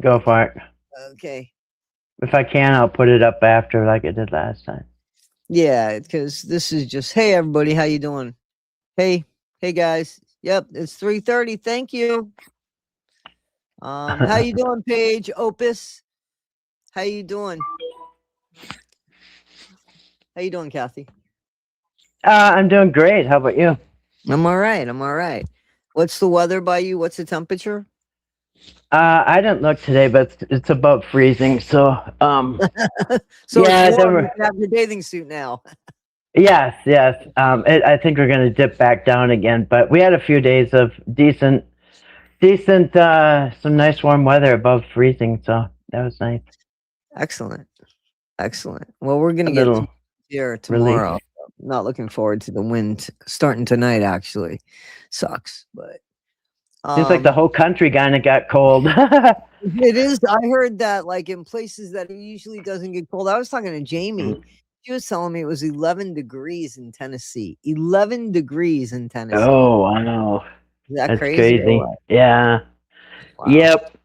Go for it. Okay. If I can, I'll put it up after like I did last time. Yeah, because this is just, hey everybody, how you doing? Hey, hey guys. Yep, it's 3:30. Thank you. How you doing, Paige? Opus? How you doing? How you doing, Kathy? I'm doing great. How about you? I'm all right. I'm all right. What's the weather by you? What's the temperature? I didn't look today, but it's about freezing. So, So it's yeah, warm. You can have your bathing suit now. yes, yes. I think we're gonna dip back down again, but we had a few days of decent, some nice warm weather above freezing. So that was nice. Excellent. Excellent. Well, we're gonna A get some little here relief. tomorrow. Not looking forward to the wind starting tonight. Actually, sucks, but Seems like the um, whole country kind of got cold. it is. I heard that like in places that it usually doesn't get cold. I was talking to Jamie. She was telling me it was 11 degrees in Tennessee. 11 degrees in Tennessee. Oh, wow. Is that That's crazy or crazy. what? Yeah. Wow, Yep.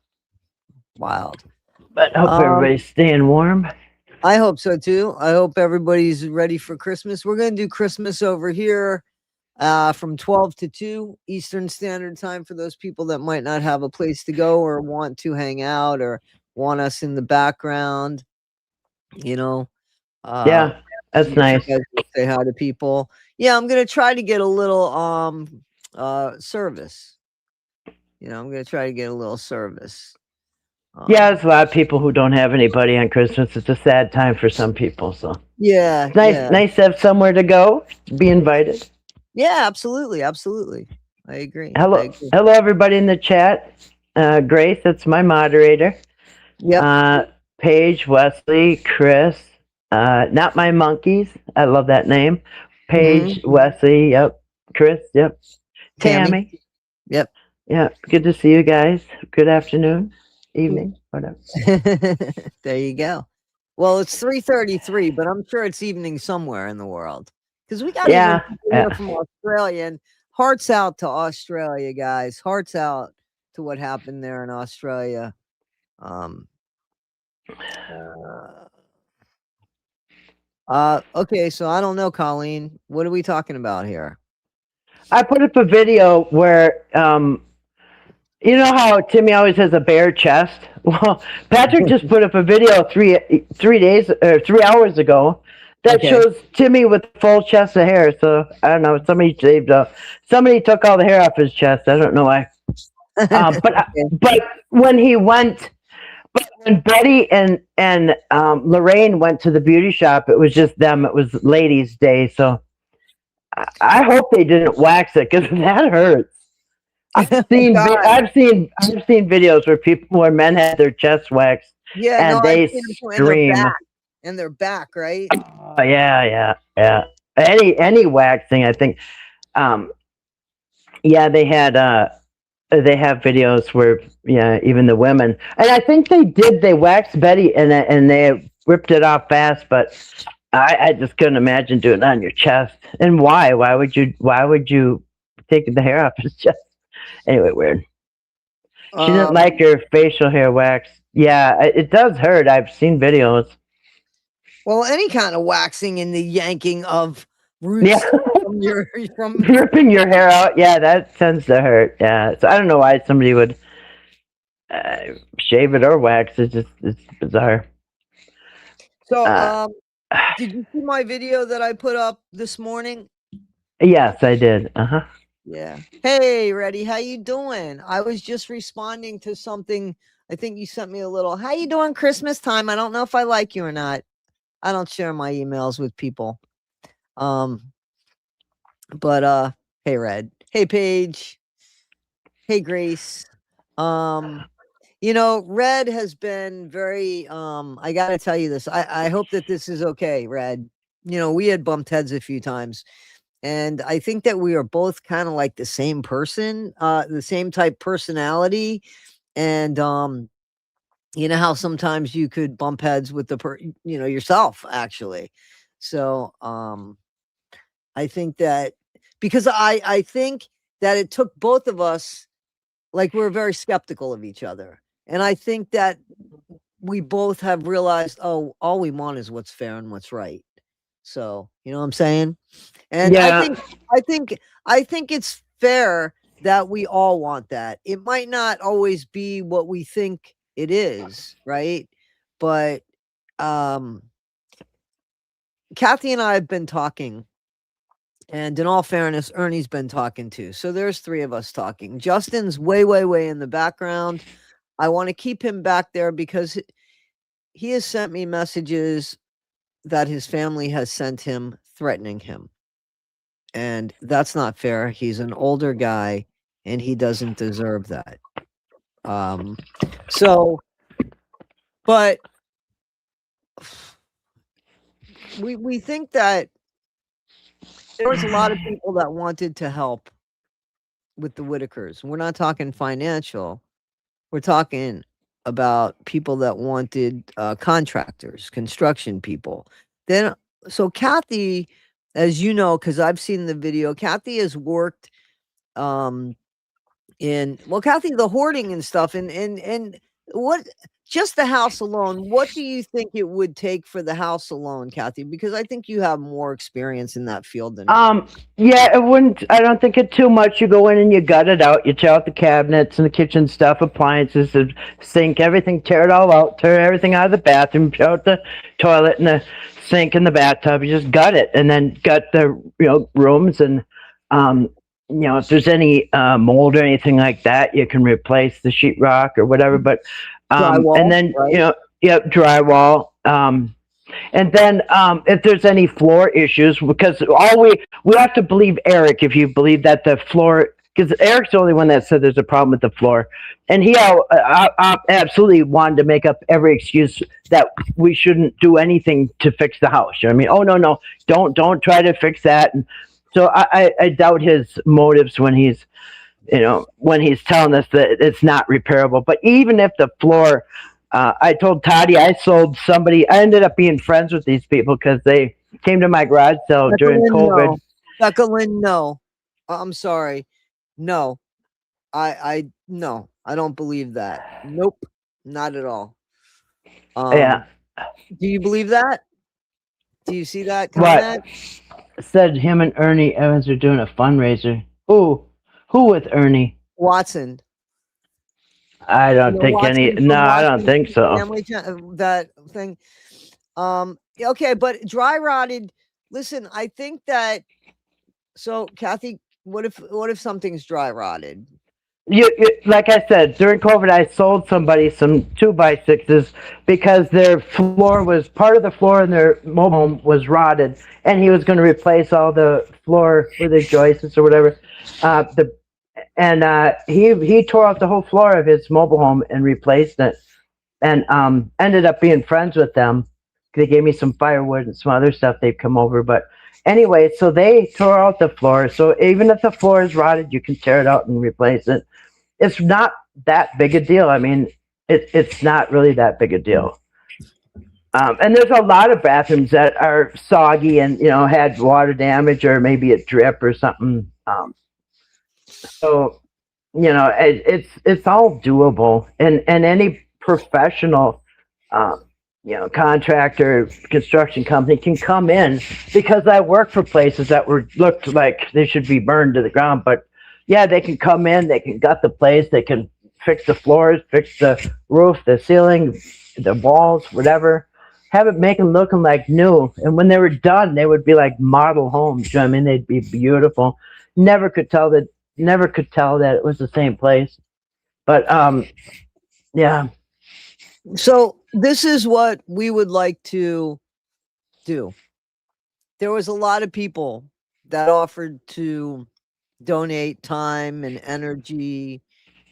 wild. But hope Um, everybody's staying warm. I hope so too. I hope everybody's ready for Christmas. We're gonna do Christmas over here from 12 to 2 Eastern Standard Time for those people that might not have a place to go or want to hang out or want us in the background, you know. Uh, Yeah, that's if you nice. guys will say hi to people. Yeah, I'm gonna try to get a little service. I'm gonna try to get a little service. Yeah, Um, there's a lot of people who don't have anybody on Christmas. It's a sad time for some people. So yeah, it's nice, yeah, nice to have somewhere to go, be invited. yeah, absolutely, absolutely. I agree. I Hello, agree. hello, everybody in the chat. Grace, that's my moderator. Yep. Uh, Paige, Wesley, Chris. Not my monkeys. I love that name. Mm-hmm. Paige, Wesley. Yep. Chris. Yep. Tammy. Tammy. Yep. Yeah. Good to see you guys. Good afternoon, evening, whatever. There you go. Well, it's 3:33, but I'm sure it's evening somewhere in the world because we got even Yeah. people here Yeah. from Australia. And hearts out to Australia, guys. Hearts out to what happened there in Australia. Um. Uh, okay, so I don't know, Colleen. What are we talking about here? I put up a video where you know how Timmy always has a bare chest. Well, Patrick just put up a video 3 days or 3 hours ago that Okay. shows Timmy with a full chest of hair. So I don't know. Somebody shaved up. Somebody took all the hair off his chest. I don't know why. Okay. But when he went, when Betty and Lorraine went to the beauty shop, it was just them. It was ladies' day. So I hope they didn't wax it because that hurts. Oh, God. I've seen videos where men had their chest waxed Yeah, no, and I've they seen them too, and their scream. back, right? Oh, yeah, yeah, yeah. Any waxing, I think. Um, yeah, they have videos where even the women, and I think they waxed Betty and they ripped it off fast, but I just couldn't imagine doing it on your chest. And why? Why would you take the hair off his chest? Anyway, weird. She didn't Um, like her facial hair wax. Yeah, it does hurt. I've seen videos. well, any kind of waxing and the yanking of Yeah, roots from your from ripping your hair out. Yeah, that tends to hurt. Yeah, so I don't know why somebody would shave it or wax. It's bizarre. So, Uh, did you see my video that I put up this morning? yes, I did. Uh huh. Yeah. Hey, Reddy, how you doing? I was just responding to something. I think you sent me a little, how you doing Christmas time? I don't know if I like you or not. I don't share my emails with people. Um, but hey Red. Hey Paige. Hey Grace. Um, Red has been very I gotta tell you this. I hope that this is okay, Red. We had bumped heads a few times. And I think that we are both kind of like the same person, the same type personality. And you know how sometimes you could bump heads with yourself actually. So I think that because I think that it took both of us, like, we're very skeptical of each other. And I think that we both have realized, oh, all we want is what's fair and what's right. So, you know what I'm saying? And Yeah. I think it's fair that we all want that. It might not always be what we think it is, right? But Kathy and I have been talking, and in all fairness, Ernie's been talking too. So there's three of us talking. Justin's way, way, way in the background. I want to keep him back there because he has sent me messages that his family has sent him threatening him. And that's not fair. He's an older guy and he doesn't deserve that. So, but we think that there was a lot of people that wanted to help with the Whitakers. We're not talking financial. We're talking about people that wanted contractors, construction people. Then, so Kathy, as you know, because I've seen the video, Kathy has worked Kathy, the hoarding and stuff, and what, just the house alone, what do you think it would take for the house alone, Kathy? Because I think you have more experience in that field than me. Yeah, it wouldn't. I don't think it's too much. You go in and you gut it out. You tear out the cabinets and the kitchen stuff, appliances, the sink, everything. Tear it all out. Tear everything out of the bathroom. Tear out the toilet and the sink and the bathtub. You just gut it, and then gut the rooms and if there's any mold or anything like that, you can replace the sheetrock or whatever. But Drywall, and then right? drywall. And then if there's any floor issues, because we have to believe Eric if you believe that the floor, because Eric's the only one that said there's a problem with the floor, and he absolutely wanted to make up every excuse that we shouldn't do anything to fix the house. You know what I mean? Oh no, don't try to fix that. And so I doubt his motives when he's telling us that it's not repairable. But even if the floor, I told Toddie I sold somebody. I ended up being friends with these people because they came to my garage sale during COVID. No. Becca Lynn, no. I'm sorry. No. No. I don't believe that. Nope. Not at all. Yeah. Do you believe that? Do you see that comment? What? Said him and Ernie Evans are doing a fundraiser. Who with Ernie? Watson. I don't think any. No, I don't think so. That thing. Okay, but dry rotted. Listen, I think that. So, Kathy, what if something's dry rotted? Like I said, during COVID, I sold somebody some 2x6s because their floor was part of the floor in their mobile home was rotted, and he was going to replace all the floor with the joists or whatever. He tore out the whole floor of his mobile home and replaced it, and ended up being friends with them. They gave me some firewood and some other stuff. They'd come over, but anyway, so they tore out the floor. So even if the floor is rotted, you can tear it out and replace it. It's not that big a deal. I mean, it's not really that big a deal. And there's a lot of bathrooms that are soggy and had water damage or maybe a drip or something. So it's all doable, and any professional contractor, construction company can come in, because I work for places that looked like they should be burned to the ground, but yeah, they can come in, they can gut the place, they can fix the floors, fix the roof, the ceiling, the walls, whatever, have it looking like new. And when they were done, they would be like model homes. You know what I mean? They'd be beautiful. Never could tell that it was the same place. But yeah. So this is what we would like to do. There was a lot of people that offered to donate time and energy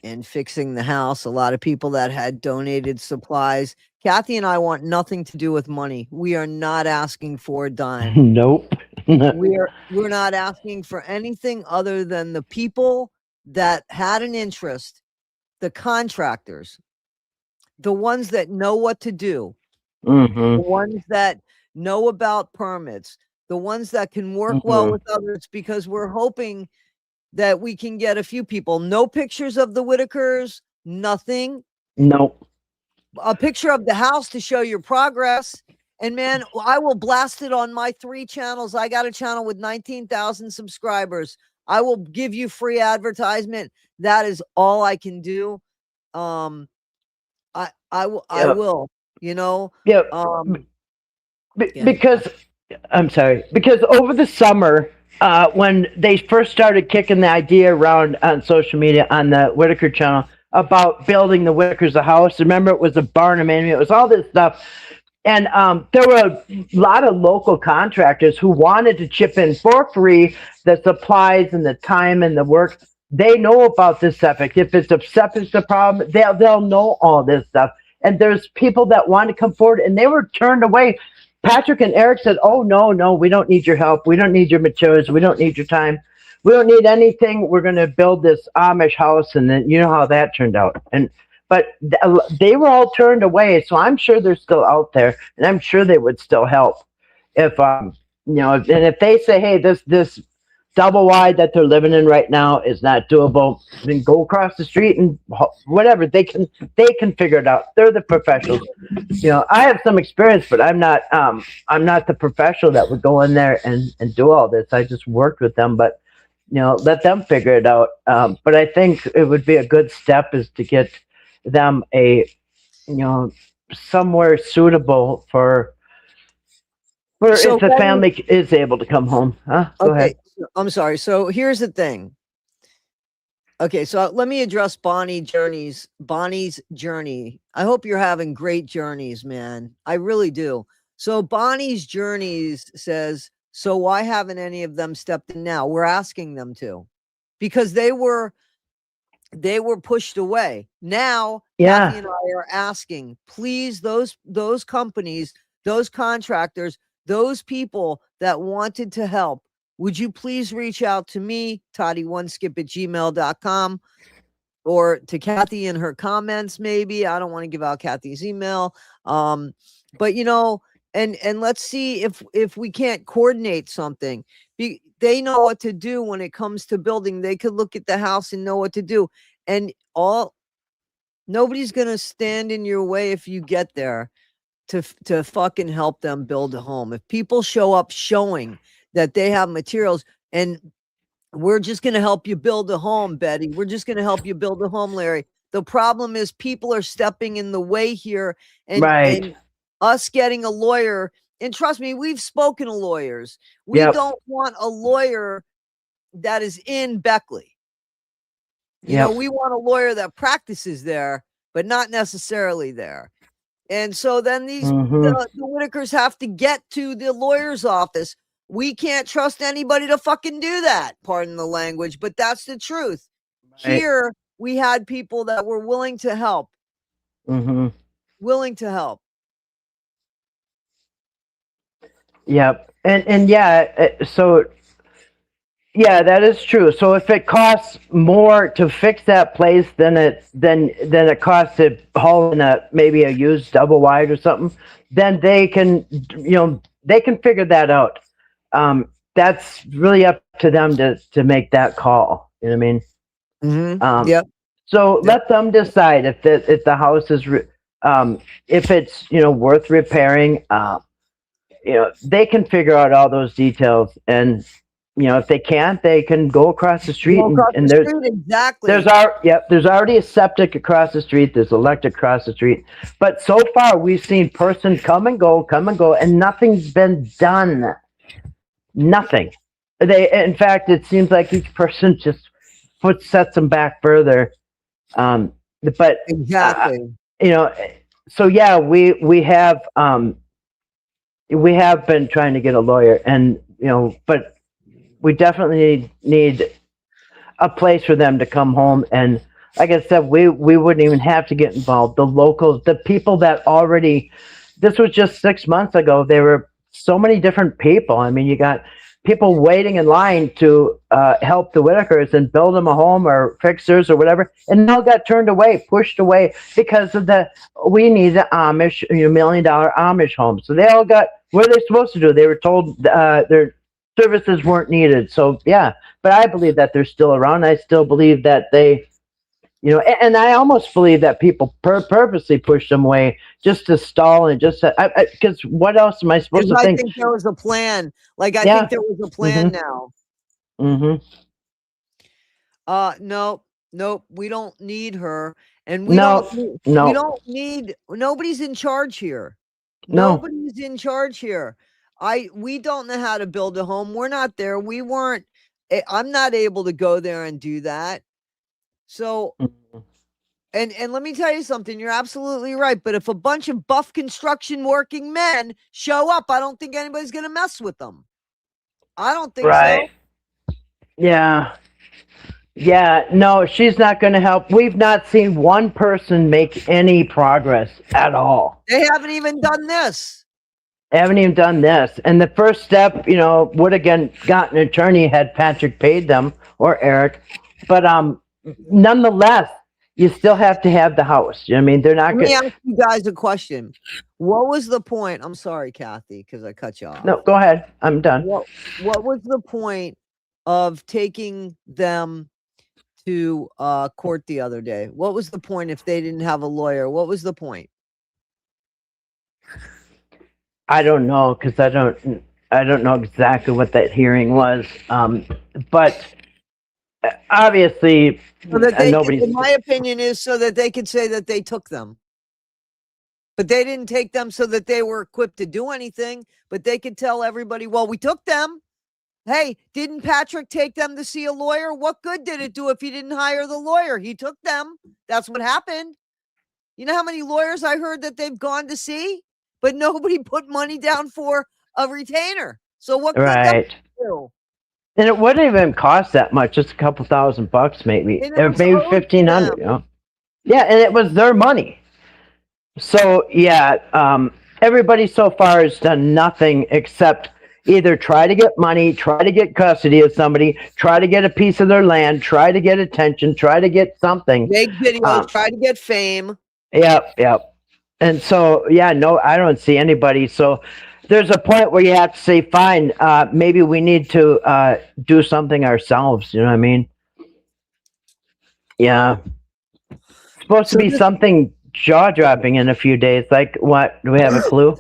in fixing the house. A lot of people that had donated supplies. Kathy and I want nothing to do with money. We are not asking for a dime. Nope. We're not asking for anything other than the people that had an interest, the contractors, the ones that know what to do, the ones that know about permits, the ones that can work well with others, because we're hoping that we can get a few people. No pictures of the Whitakers, nothing. Nope. A picture of the house to show your progress. And man, I will blast it on my 3 channels. I got a channel with 19,000 subscribers. I will give you free advertisement. That is all I can do. I will, you know. Yeah. Yeah. Because I'm sorry. Because over the summer, when they first started kicking the idea around on social media on the Whitaker channel about building the Whitakers a house, remember it was a Barnum Inn, it was all this stuff. And there were a lot of local contractors who wanted to chip in for free the supplies and the time and the work. They know about this septic. If it's a septic's a problem, they'll know all this stuff. And there's people that want to come forward, and they were turned away. Patrick and Eric said, "Oh no, we don't need your help. We don't need your materials. We don't need your time. We don't need anything. We're going to build this Amish house." And then you know how that turned out. But they were all turned away, so I'm sure they're still out there, and I'm sure they would still help if and if they say, "Hey, this double wide that they're living in right now is not doable," then go across the street and whatever, they can figure it out. They're the professionals. I have some experience, but I'm not the professional that would go in there and do all this. I just worked with them, but let them figure it out. But I think it would be a good step is to get them a somewhere suitable for So if the family is able to come home. Go ahead. I'm sorry. So here's the thing. Okay, so let me address Bonnie's journey. I hope you're having great journeys, man. I really do. So Bonnie's journeys says, so why haven't any of them stepped in now? We're asking them to, because they were pushed away. Now, Kathy and I are asking, please, those companies, those contractors, those people that wanted to help, would you please reach out to me, Toddie1skip@gmail.com, or to Kathy in her comments, maybe. I don't want to give out Kathy's email. But and let's see if we can't coordinate something. They know what to do when it comes to building. They could look at the house and know what to do. And nobody's going to stand in your way if you get there to fucking help them build a home. If people show up showing that they have materials, and we're just going to help you build a home, Betty. We're just going to help you build a home, Larry. The problem is people are stepping in the way here, and us getting a lawyer. And trust me, we've spoken to lawyers. We don't want a lawyer that is in Beckley. We want a lawyer that practices there, but not necessarily there. And so then the Whitakers have to get to the lawyer's office. We can't trust anybody to fucking do that. Pardon the language, but that's the truth. Right. Here, we had people that were willing to help. Willing to help. Yep. And so that is true. So if it costs more to fix that place than it costs to haul in maybe a used double wide or something, then they can figure that out. That's really up to them to make that call. You know what I mean? So let them decide if the house is if it's worth repairing. They can figure out all those details, and if they can't, they can go across the street. There's already a septic across the street. There's electric across the street. But so far, we've seen person come and go, and nothing's been done. Nothing. In fact, it seems like each person just sets them back further. But exactly. So we have been trying to get a lawyer, and but we definitely need a place for them to come home. And like I said, we wouldn't even have to get involved. The locals, the people that already, this was just 6 months ago. There were so many different people. I mean, you got people waiting in line to help the Whitakers and build them a home or fixers or whatever, and all got turned away, pushed away because of we need the Amish, $1 million Amish home. So they all got what they're supposed to do. They were told their services weren't needed. So but I believe that they're still around. I still believe that they You know, and I almost believe that people purposely push them away just to stall and just because what else am I supposed Because to I think? think there was a plan. Like I think Yeah. there was a plan Mm-hmm. now. Mm-hmm. Nope, nope. We don't need her, and No. we No. don't need. Nobody's in charge here. No. Nobody's in charge here. We don't know how to build a home. We're not there. We weren't. I'm not able to go there and do that. So, Mhm. and let me tell you something. You're absolutely right. But if a bunch of buff construction working men show up, I don't think anybody's going to mess with them. I don't think Right. so. Yeah. Yeah. No, she's not going to help. We've not seen one person make any progress at all. They haven't even done this. Haven't even done this. And the first step, you know, would have got an attorney had Patrick paid them or Eric. But nonetheless, you still have to have the house. You know what I mean? They're not Let me good. ask you guys a question. What was the point? I'm sorry, Kathy, because I cut you off. No, go ahead. I'm done. What was the point of taking them to court the other day? What was the point if they didn't have a lawyer? What was the point? I don't know because I don't know exactly what that hearing was. But obviously, So that they could, nobody's. in my opinion, is so that they could say that they took them. But they didn't take them so that they were equipped to do anything. But they could tell everybody, well, we took them. Hey, didn't Patrick take them to see a lawyer? What good did it do if he didn't hire the lawyer? He took them. That's what happened. You know how many lawyers I heard that they've gone to see, but nobody put money down for a retainer. So what good that Right. do? And it wouldn't even cost that much, just a couple $1,000 maybe, And it or was maybe owed to 1,500. them. You know? Yeah, and it was their money. So yeah, everybody so far has done nothing except either try to get money, try to get custody of somebody, try to get a piece of their land, try to get attention, try to get something. Make videos, try to get fame. Yep, yep. And so yeah, no, I don't see anybody. So there's a point where you have to say, fine, maybe we need to do something ourselves. You know what I mean? Yeah. It's supposed to So be this, something jaw dropping in a few days. Like what? Do we have a clue?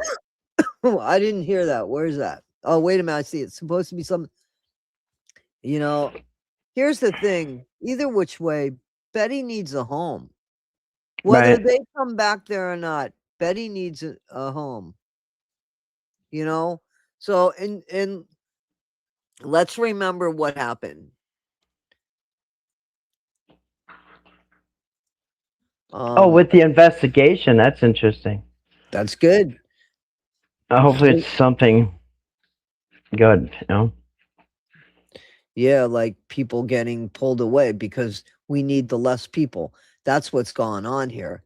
oh, I didn't hear that. Where's that? Oh, wait a minute. I see. It's supposed to be some, you know, here's the thing. Either which way, Betty needs a home. Whether Right. they come back there or not, Betty needs a home. You know? So and let's remember what happened. Oh, with the investigation, that's interesting. That's good. Hopefully, it's something good. You know. Yeah, like people getting pulled away because we need the less people. That's what's going on here.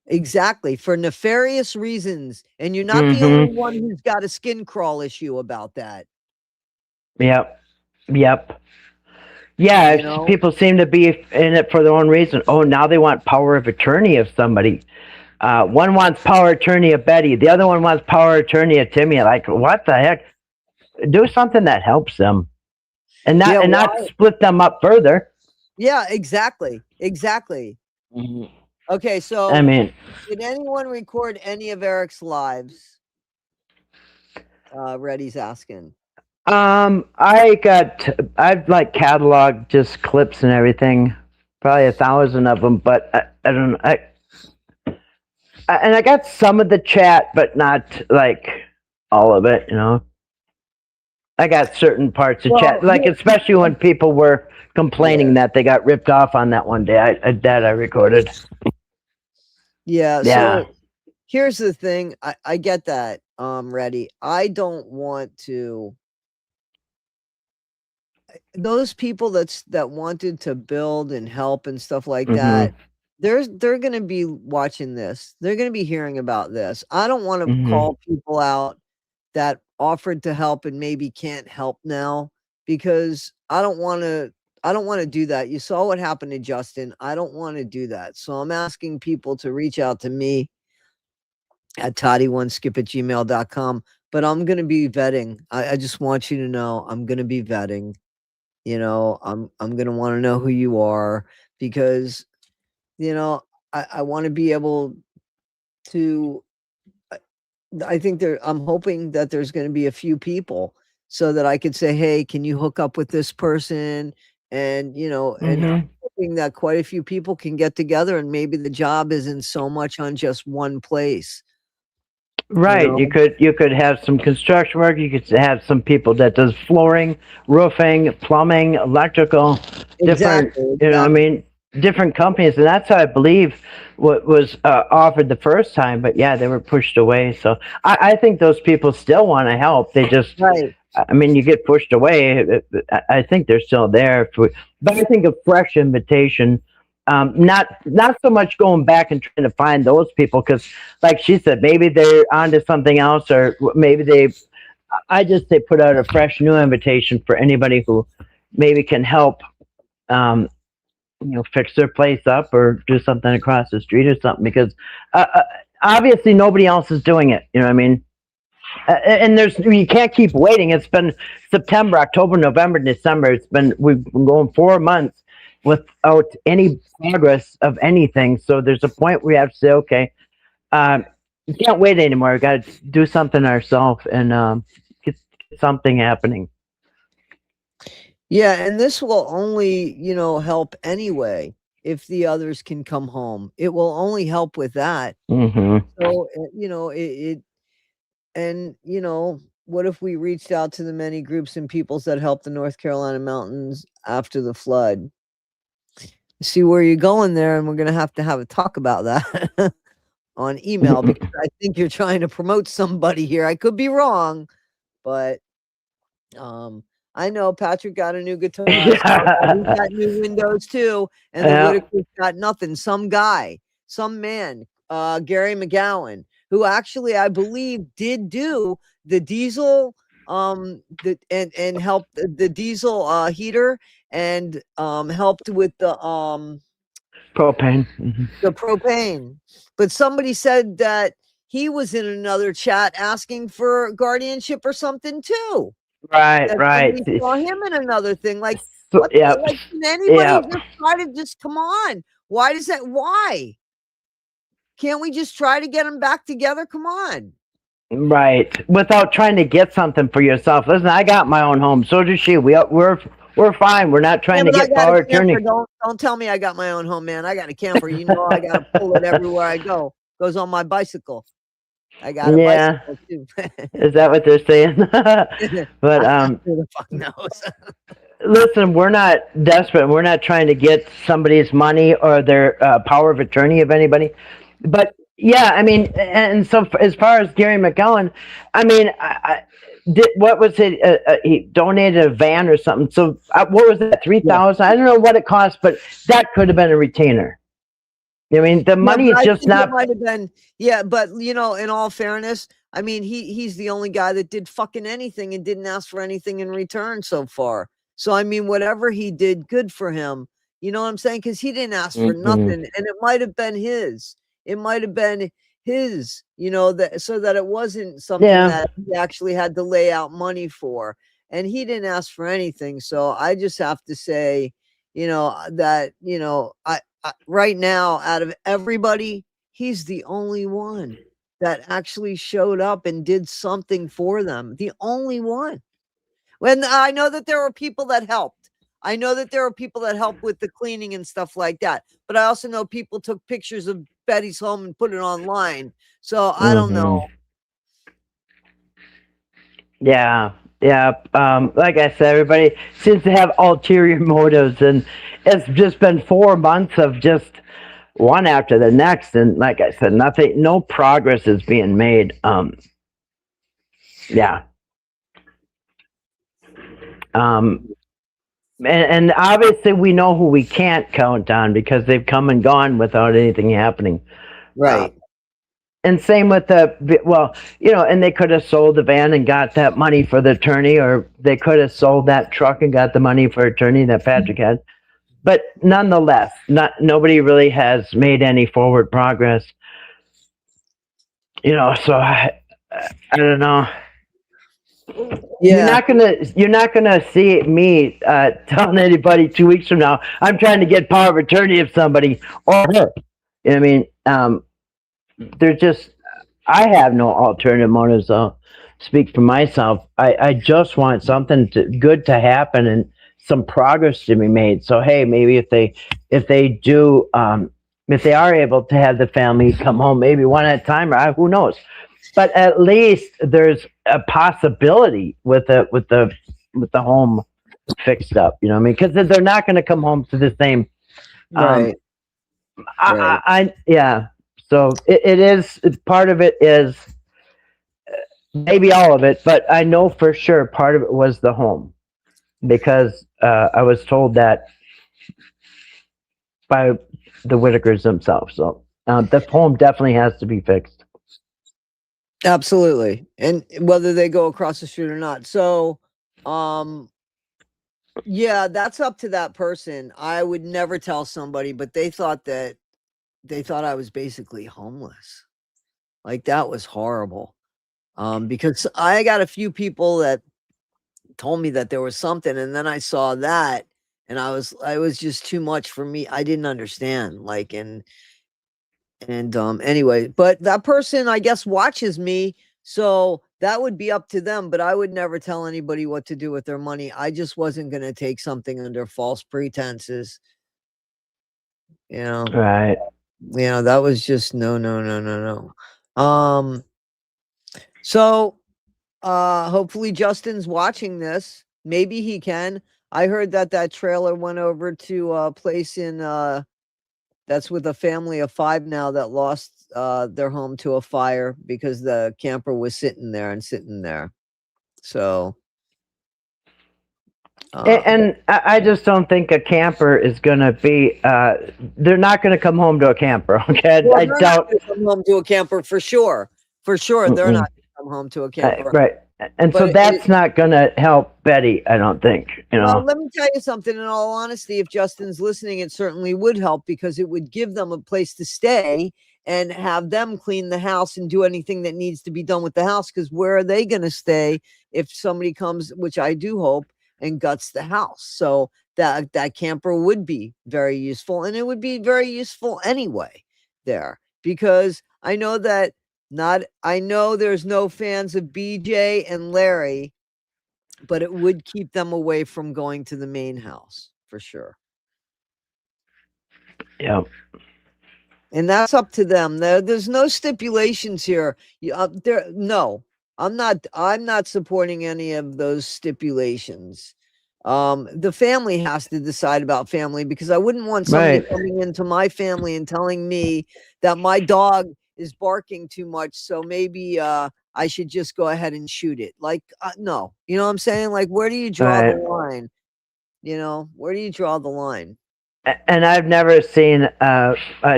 Exactly, for nefarious reasons. And you're not the only one who's got a skin crawl issue about that. Yep. Yep. Yeah, You know? people seem to be in it for their own reason. Oh, now they want power of attorney of somebody. One wants power attorney of Betty. The other one wants power attorney of Timmy. Like, what the heck? Do something that helps them, and not split them up further. Yeah, exactly. Exactly. Okay, so I mean, did anyone record any of Eric's lives? Reddy's asking. I've like cataloged just clips and everything, probably 1,000 of them, but I don't know. And I got some of the chat, but not like all of it. You know, I got certain parts of chat, like especially when people were complaining that they got ripped off on that one day. I recorded. Yeah. Yeah. So here's the thing. I get that. Reddy. I don't want to. Those people that wanted to build and help and stuff like that, they're going to be watching this. They're going to be hearing about this. I don't want to call people out that offered to help and maybe can't help now, because I don't want to do that. You saw what happened to Justin. I don't want to do that. So I'm asking people to reach out to me at toddie1skip@gmail.com. But I'm going to be vetting. I just want you to know I'm going to be vetting. You know, I'm going to want to know who you are, because you know, I want to be able to. I think I'm hoping that there's going to be a few people so that I could say, hey, can you hook up with this person? And, and I'm hoping that quite a few people can get together and maybe the job isn't so much on just one place. Right. You could have some construction work. You could have some people that does flooring, roofing, plumbing, electrical, different, I mean, different companies. And that's how I believe what was offered the first time. But yeah, they were pushed away. So I think those people still want to help. They just, I mean, you get pushed away. I think they're still there. But I think a fresh invitation, not so much going back and trying to find those people, because like she said, maybe they're onto something else, or maybe I just say put out a fresh new invitation for anybody who maybe can help, fix their place up or do something across the street or something, because obviously nobody else is doing it. You know what I mean? And you can't keep waiting. It's been September, October, November, December. We've been going 4 months without any progress of anything. So there's a point where you have to say, okay, you can't wait anymore. We got to do something ourselves and get something happening. Yeah, and this will only, help anyway if the others can come home. It will only help with that. So, and, what if we reached out to the many groups and peoples that helped the North Carolina mountains after the flood? See where you're going there, and we're going to have a talk about that on email, because I think you're trying to promote somebody here. I could be wrong, but I know Patrick got a new guitar. He's got new windows too, and the Whitaker's got nothing. Some guy, some man, Gary McGowan, who actually I believe did do the diesel, and helped the diesel heater, and helped with the propane. The propane. But somebody said that he was in another chat asking for guardianship or something too. Right. We saw him in another thing. Like, can anybody just try to come on? Why does that? Why can't we just try to get them back together? Come on. Right. Without trying to get something for yourself. Listen, I got my own home. So does she. We're fine. We're not trying to get power of attorney. Don't tell me I got my own home, man. I got a camper. I got to pull it everywhere I go. Goes on my bicycle. I got a bicycle too. Is that what they're saying? But who the fuck knows? Listen, we're not desperate. We're not trying to get somebody's money or their power of attorney of anybody. But yeah, I mean, and so as far as Gary McGowan, I mean, what was it? He donated a van or something. So what was that? 3,000? I don't know what it cost, but that could have been a retainer. I mean, the money is just not. It might have been, but in all fairness, I mean, he's the only guy that did fucking anything and didn't ask for anything in return so far. So I mean, whatever he did, good for him. You know what I'm saying? Because he didn't ask for nothing, and it might have been his. It might have been his. So that it wasn't something that he actually had to lay out money for, and he didn't ask for anything. So I just have to say, that right now, out of everybody, he's the only one that actually showed up and did something for them. The only one. When I know that there were people that helped. I know that there were people that helped with the cleaning and stuff like that. But I also know people took pictures of Betty's home and put it online. So I don't know. Yeah. Like I said, everybody seems to have ulterior motives, and it's just been 4 months of just one after the next, and like I said, no progress is being made. And obviously we know who we can't count on, because they've come and gone without anything happening. Right. And same with and they could have sold the van and got that money for the attorney, or they could have sold that truck and got the money for attorney that Patrick had. But nonetheless, nobody really has made any forward progress. So I don't know. Yeah. You're not gonna see me telling anybody 2 weeks from now I'm trying to get power of attorney of somebody or her. You know what I mean? There's just I have no alternative motives. I'll speak for myself. I just want something good to happen and some progress to be made. So hey, maybe if they do if they are able to have the family come home, maybe one at a time, or who knows. But at least there's a possibility with the home fixed up. You know what I mean? Because they're not going to come home to the same. Right. Right. Yeah. So it is part of it is maybe all of it, but I know for sure part of it was the home because I was told that by the Whitakers themselves. So the home definitely has to be fixed. Absolutely. And whether they go across the street or not. So, yeah, that's up to that person. I would never tell somebody, but they thought I was basically homeless. Like that was horrible. Because I got a few people that told me that there was something, and then I saw that, and I was just too much for me. I didn't understand. Like, and anyway, but that person I guess watches me, so that would be up to them, but I would never tell anybody what to do with their money. I just wasn't going to take something under false pretenses. You know. Right. That was just no. So hopefully Justin's watching this. Maybe he can. I heard that trailer went over to a place in that's with a family of 5 now that lost their home to a fire because the camper was sitting there. So And I just don't think a camper is going to be. They're not going to come home to a camper. Okay, well, I they're not doubt. gonna come home to a camper for sure. For sure, they're not going to come home to a camper. Right. And so But that's not going to help Betty. I don't think. You well, know. let me tell you something. In all honesty, if Justin's listening, it certainly would help because it would give them a place to stay and have them clean the house and do anything that needs to be done with the house. Because where are they going to stay if somebody comes, which I do hope, and guts the house? So that camper would be very useful, and it would be very useful anyway there because I know that I know there's no fans of BJ and Larry, but it would keep them away from going to the main house for sure. Yeah. And that's up to them. There's no stipulations here. No, I'm not supporting any of those stipulations. The family has to decide about family because I wouldn't want somebody coming into my family and telling me that my dog is barking too much. So maybe, I should just go ahead and shoot it. Like, no, you know what I'm saying? Like, where do you draw the line? Where do you draw the line? And I've never seen a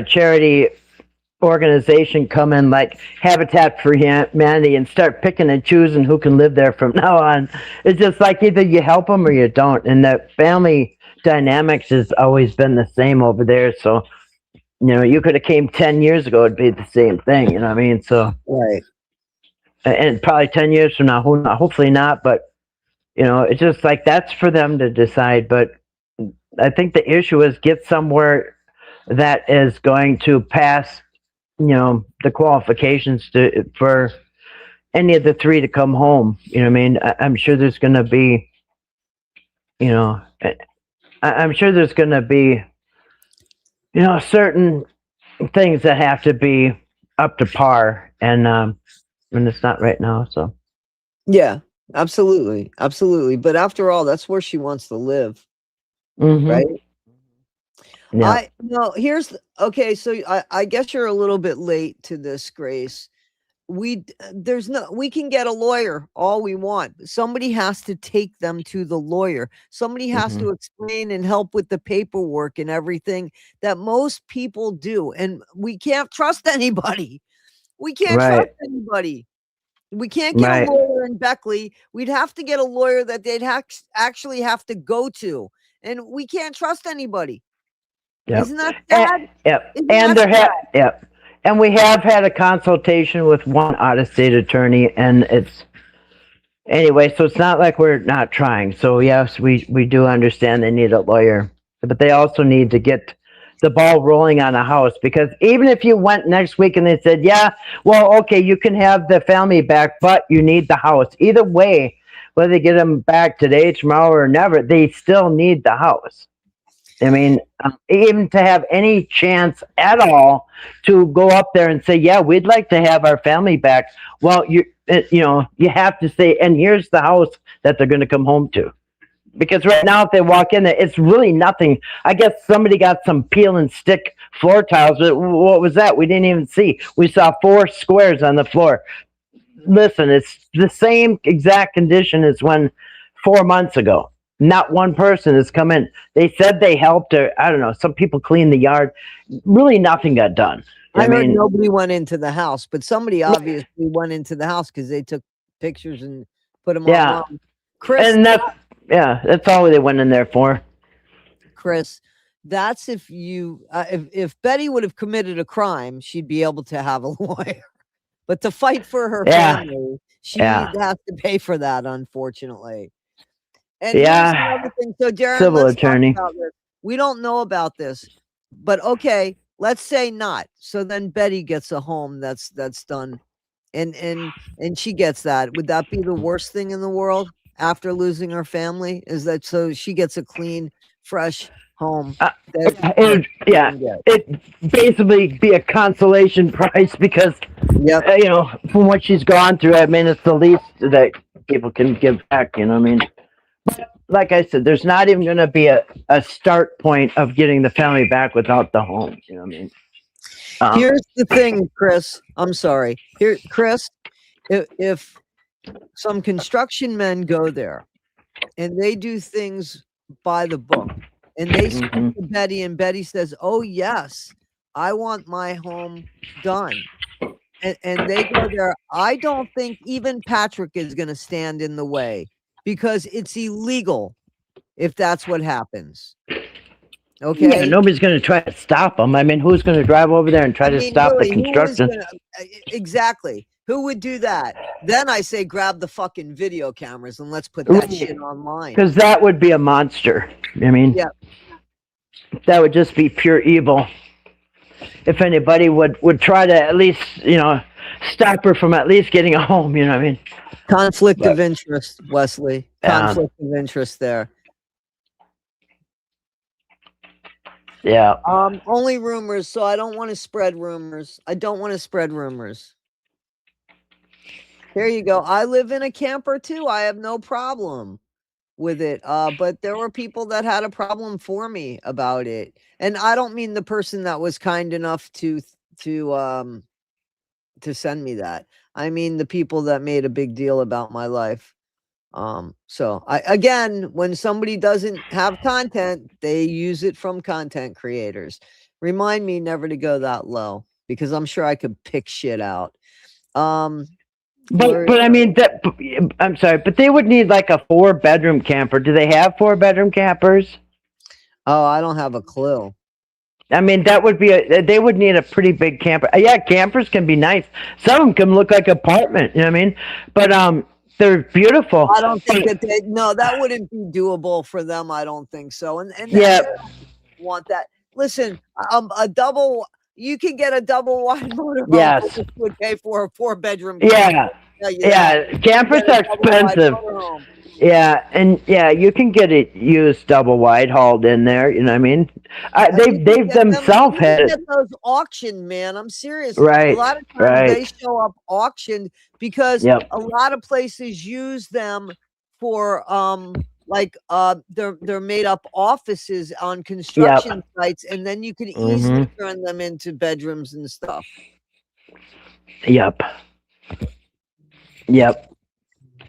charity organization come in like Habitat for Humanity and start picking and choosing who can live there from now on. It's just like either you help them or you don't. And the family dynamics has always been the same over there. So, you could have came 10 years ago, it'd be the same thing. You know what I mean? So, right. And probably 10 years from now, hopefully not. But, it's just like that's for them to decide. But I think the issue is get somewhere that is going to pass, the qualifications for any of the 3 to come home. You know what I mean? I'm sure there's going to be, I'm sure there's going to be, certain things that have to be up to par, and it's not right now. So yeah, absolutely, but after all, that's where she wants to live. Right. Yeah. Okay. So I guess you're a little bit late to this, Grace. We can get a lawyer all we want. Somebody has to take them to the lawyer. Somebody has to explain and help with the paperwork and everything that most people do. And we can't trust anybody. We can't trust anybody. We can't get a lawyer in Beckley. We'd have to get a lawyer that they'd actually have to go to. And we can't trust anybody. Yep. Isn't that sad? Yep. And we have had a consultation with one out-of-state attorney, and Anyway, so it's not like we're not trying. So yes, we do understand they need a lawyer, but they also need to get the ball rolling on a house, because even if you went next week and they said, yeah, well, okay, you can have the family back, but you need the house. Either way, whether they get them back today, tomorrow, or never, they still need the house. I mean, even to have any chance at all to go up there and say, "Yeah, we'd like to have our family back." Well, you have to say, "And here's the house that they're going to come home to." Because right now, if they walk in there, it's really nothing. I guess somebody got some peel and stick floor tiles. But what was that? We didn't even see. We saw 4 squares on the floor. Listen, it's the same exact condition as when 4 months ago. Not one person has come in. They said they helped, or I don't know, some people cleaned the yard. Really nothing got done. I heard nobody went into the house, but somebody obviously went into the house because they took pictures and put them online. Chris, and that's all they went in there for. Chris, that's if you if Betty would have committed a crime, she'd be able to have a lawyer. But to fight for her family, she has to pay for that, unfortunately. And here's the other thing. So, Darren, civil attorney. We don't know about this, but okay, let's say not. So then Betty gets a home that's done, and she gets that. Would that be the worst thing in the world after losing her family? Is that so she gets a clean, fresh home? It basically be a consolation prize, because from what she's gone through, I mean, it's the least that people can give back. You know what I mean? But like I said, there's not even going to be a start point of getting the family back without the home. You know what I mean? Here's the thing, Chris. I'm sorry. Here, Chris, if some construction men go there and they do things by the book, and they speak to Betty, and Betty says, "Oh yes, I want my home done," and they go there, I don't think even Patrick is going to stand in the way, because it's illegal if that's what happens. Okay. Yeah, nobody's going to try to stop them. I mean, who's going to drive over there and try to stop the construction? Exactly. Who would do that? Then I say grab the fucking video cameras and let's put that shit online. Because that would be a monster. I mean, that would just be pure evil. If anybody would try to at least, stop her from at least getting a home, you know what I mean? Conflict of interest, Wesley. Conflict of interest there. Yeah. Only rumors, so I don't want to spread rumors. There you go. I live in a camper too. I have no problem with it. But there were people that had a problem for me about it. And I don't mean the person that was kind enough to send me that. I mean the people that made a big deal about my life. So again, when somebody doesn't have content, they use it from content creators. Remind me never to go that low, because I'm sure I could pick shit out. But I mean, I'm sorry, but they would need like a 4-bedroom camper. Do they have 4-bedroom campers? Oh, I don't have a clue. I mean, that would be they would need a pretty big camper. Yeah, campers can be nice. Some of them can look like an apartment. You know what I mean? But they're beautiful. I don't think that wouldn't be doable for them. I don't think so. And want that. Listen, a double. You can get a double wide motor. Yes, which would pay for a 4-bedroom. Yeah. Campers are expensive. Yeah, and you can get it used double wide hauled in there. You know what I mean? They've themselves had it. Those auctioned, man. I'm serious. Right. A lot of times they show up auctioned because a lot of places use them for they're made up offices on construction sites, and then you can easily turn them into bedrooms and stuff. Yep.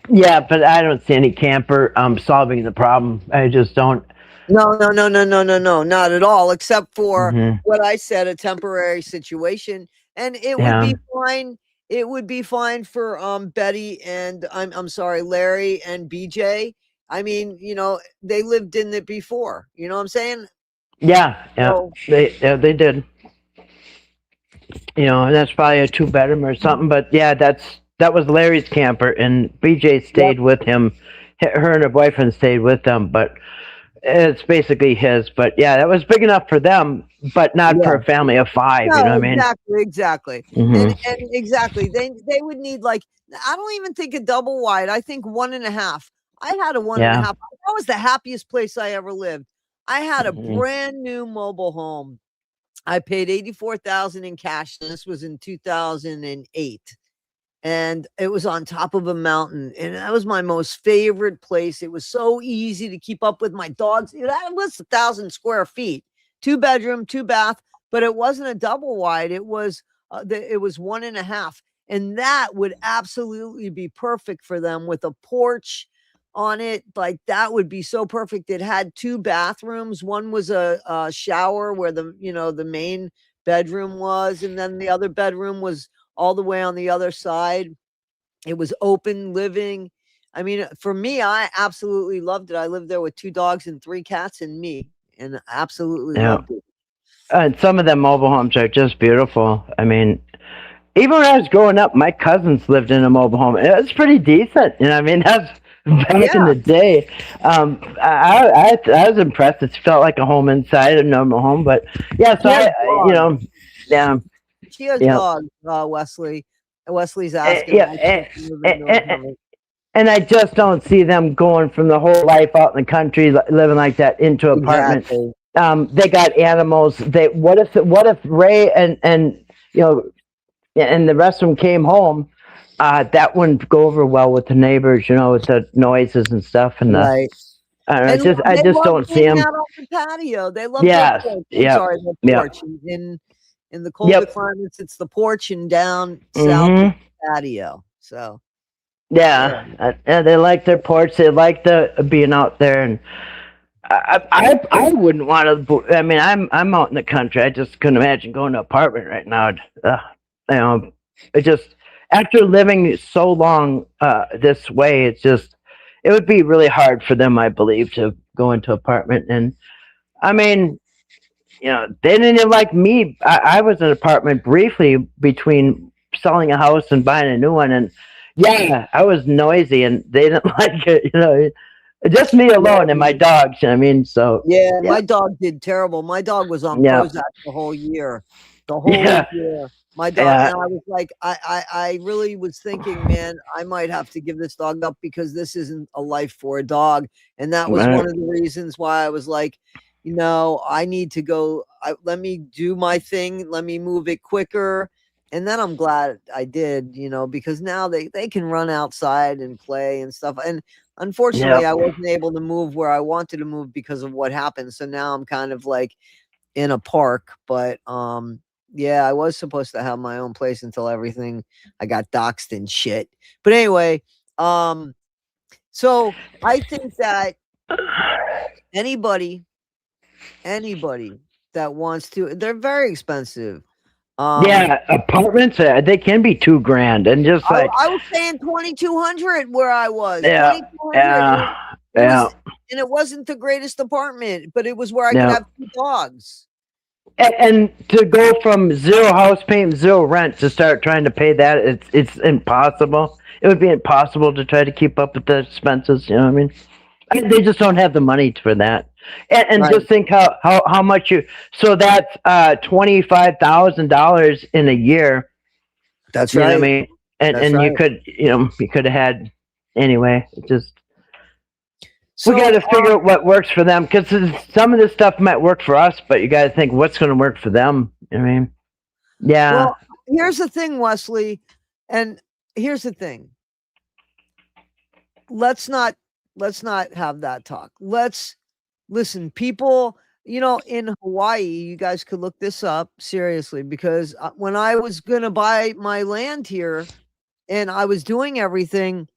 Yeah, but I don't see any camper solving the problem. I just don't. No, not at all. Except for what I said, a temporary situation, and it would be fine. It would be fine for Betty and I'm sorry, Larry and BJ. I mean, they lived in it before. You know what I'm saying? Yeah. So, they did. And that's probably a 2-bedroom or something. But yeah, that's that was Larry's camper, and BJ Yep. stayed with him. Her and her boyfriend stayed with them, but it's basically his. But yeah, that was big enough for them, but not for Yeah. a family of five. You know No, what I mean? exactly. Hmm. And exactly. They would need like I don't even think a double wide. I think 1.5. I had a one and a Yeah. half. That was the happiest place I ever lived. I had a Hmm. brand new mobile home. I paid 84,000 in cash, and this was in 2008. And it was on top of a mountain, and that was my most favorite place. It was so easy to keep up with my dogs. That was 1,000 square feet, 2 bedroom, 2 bath, but it wasn't a double wide. It was 1.5, and that would absolutely be perfect for them with a porch on it. Like that would be so perfect. It had 2 bathrooms. One was a shower where the main bedroom was, and then the other bedroom was all the way on the other side. It was open living. I mean, for me, I absolutely loved it. I lived there with 2 dogs and 3 cats and me, and absolutely Yeah. loved it. And some of the mobile homes are just beautiful. I mean, even when I was growing up, my cousins lived in a mobile home. It was pretty decent. You know, what I mean, that's back in Yeah, the day. I was impressed. It felt like a home inside a normal home. But yeah, so she has you dogs. know, yeah, She has yeah, dogs. Wesley. Wesley's asking yeah, why she wants to move into an apartment. and I just don't see them going from the whole life out in the country, living like that, into apartment. Exactly. They got animals. What if Ray and you know and the rest of them came home? That wouldn't go over well with the neighbors, with the noises and stuff, and the Right. I don't know. And I they just love don't see hanging them. out on the patio. They love their Yes. porch. I'm Yep. sorry, their Yep. porch. In the colder Yep. climates, it's the porch, and down south it's Mhm. the patio. So yeah. Yeah. They like their porch. They like the being out there, and I wouldn't want to. I mean, I'm out in the country. I just couldn't imagine going to an apartment right now. You know, it just after living so long this way, it would be really hard for them, I believe, to go into apartment. And I mean, they didn't even like me. I was in an apartment briefly between selling a house and buying a new one, and yeah, I was noisy, and they didn't like it. Just me alone and my dogs. I mean, so Yeah, yeah, my dog did terrible. My dog was on yeah, Prozac the whole year. The whole yeah, year. My dog, yeah, and I was like, I really was thinking, man, I might have to give this dog up because this isn't a life for a dog. And that was right, one of the reasons why I was like, I need to go. Let me do my thing. Let me move it quicker. And then I'm glad I did, because now they can run outside and play and stuff. And yeah, unfortunately, I wasn't able to move where I wanted to move because of what happened. So now I'm kind of like in a park, but yeah, I was supposed to have my own place until everything I got doxxed and shit. But anyway, so I think that anybody anybody that wants to, they're very expensive. Um yeah. Apartments, they can be $2,000, and just like I was paying 2,200 where I was. yeah, 2,200. yeah, It yeah, was, and it wasn't the greatest apartment, but it was where I could yeah. have 2 dogs. And to go from zero house payment, zero rent to start trying to pay that, it's impossible. It would be impossible to try to keep up with the expenses. You know what I mean? They just don't have the money for that. And Right. just think how much you. So that's $25,000 in a year. That's You know what I right. mean? And That's and right. you could have had anyway. It just we got So to figure out what works for them, because some of this stuff might work for us, but you got to think what's going to work for them. You know what I mean? Yeah. well, here's the thing, Wesley, and here's the thing. Let's not have that talk. Let's listen, people, in Hawaii, you guys could look this up seriously, because when I was going to buy my land here and I was doing everything,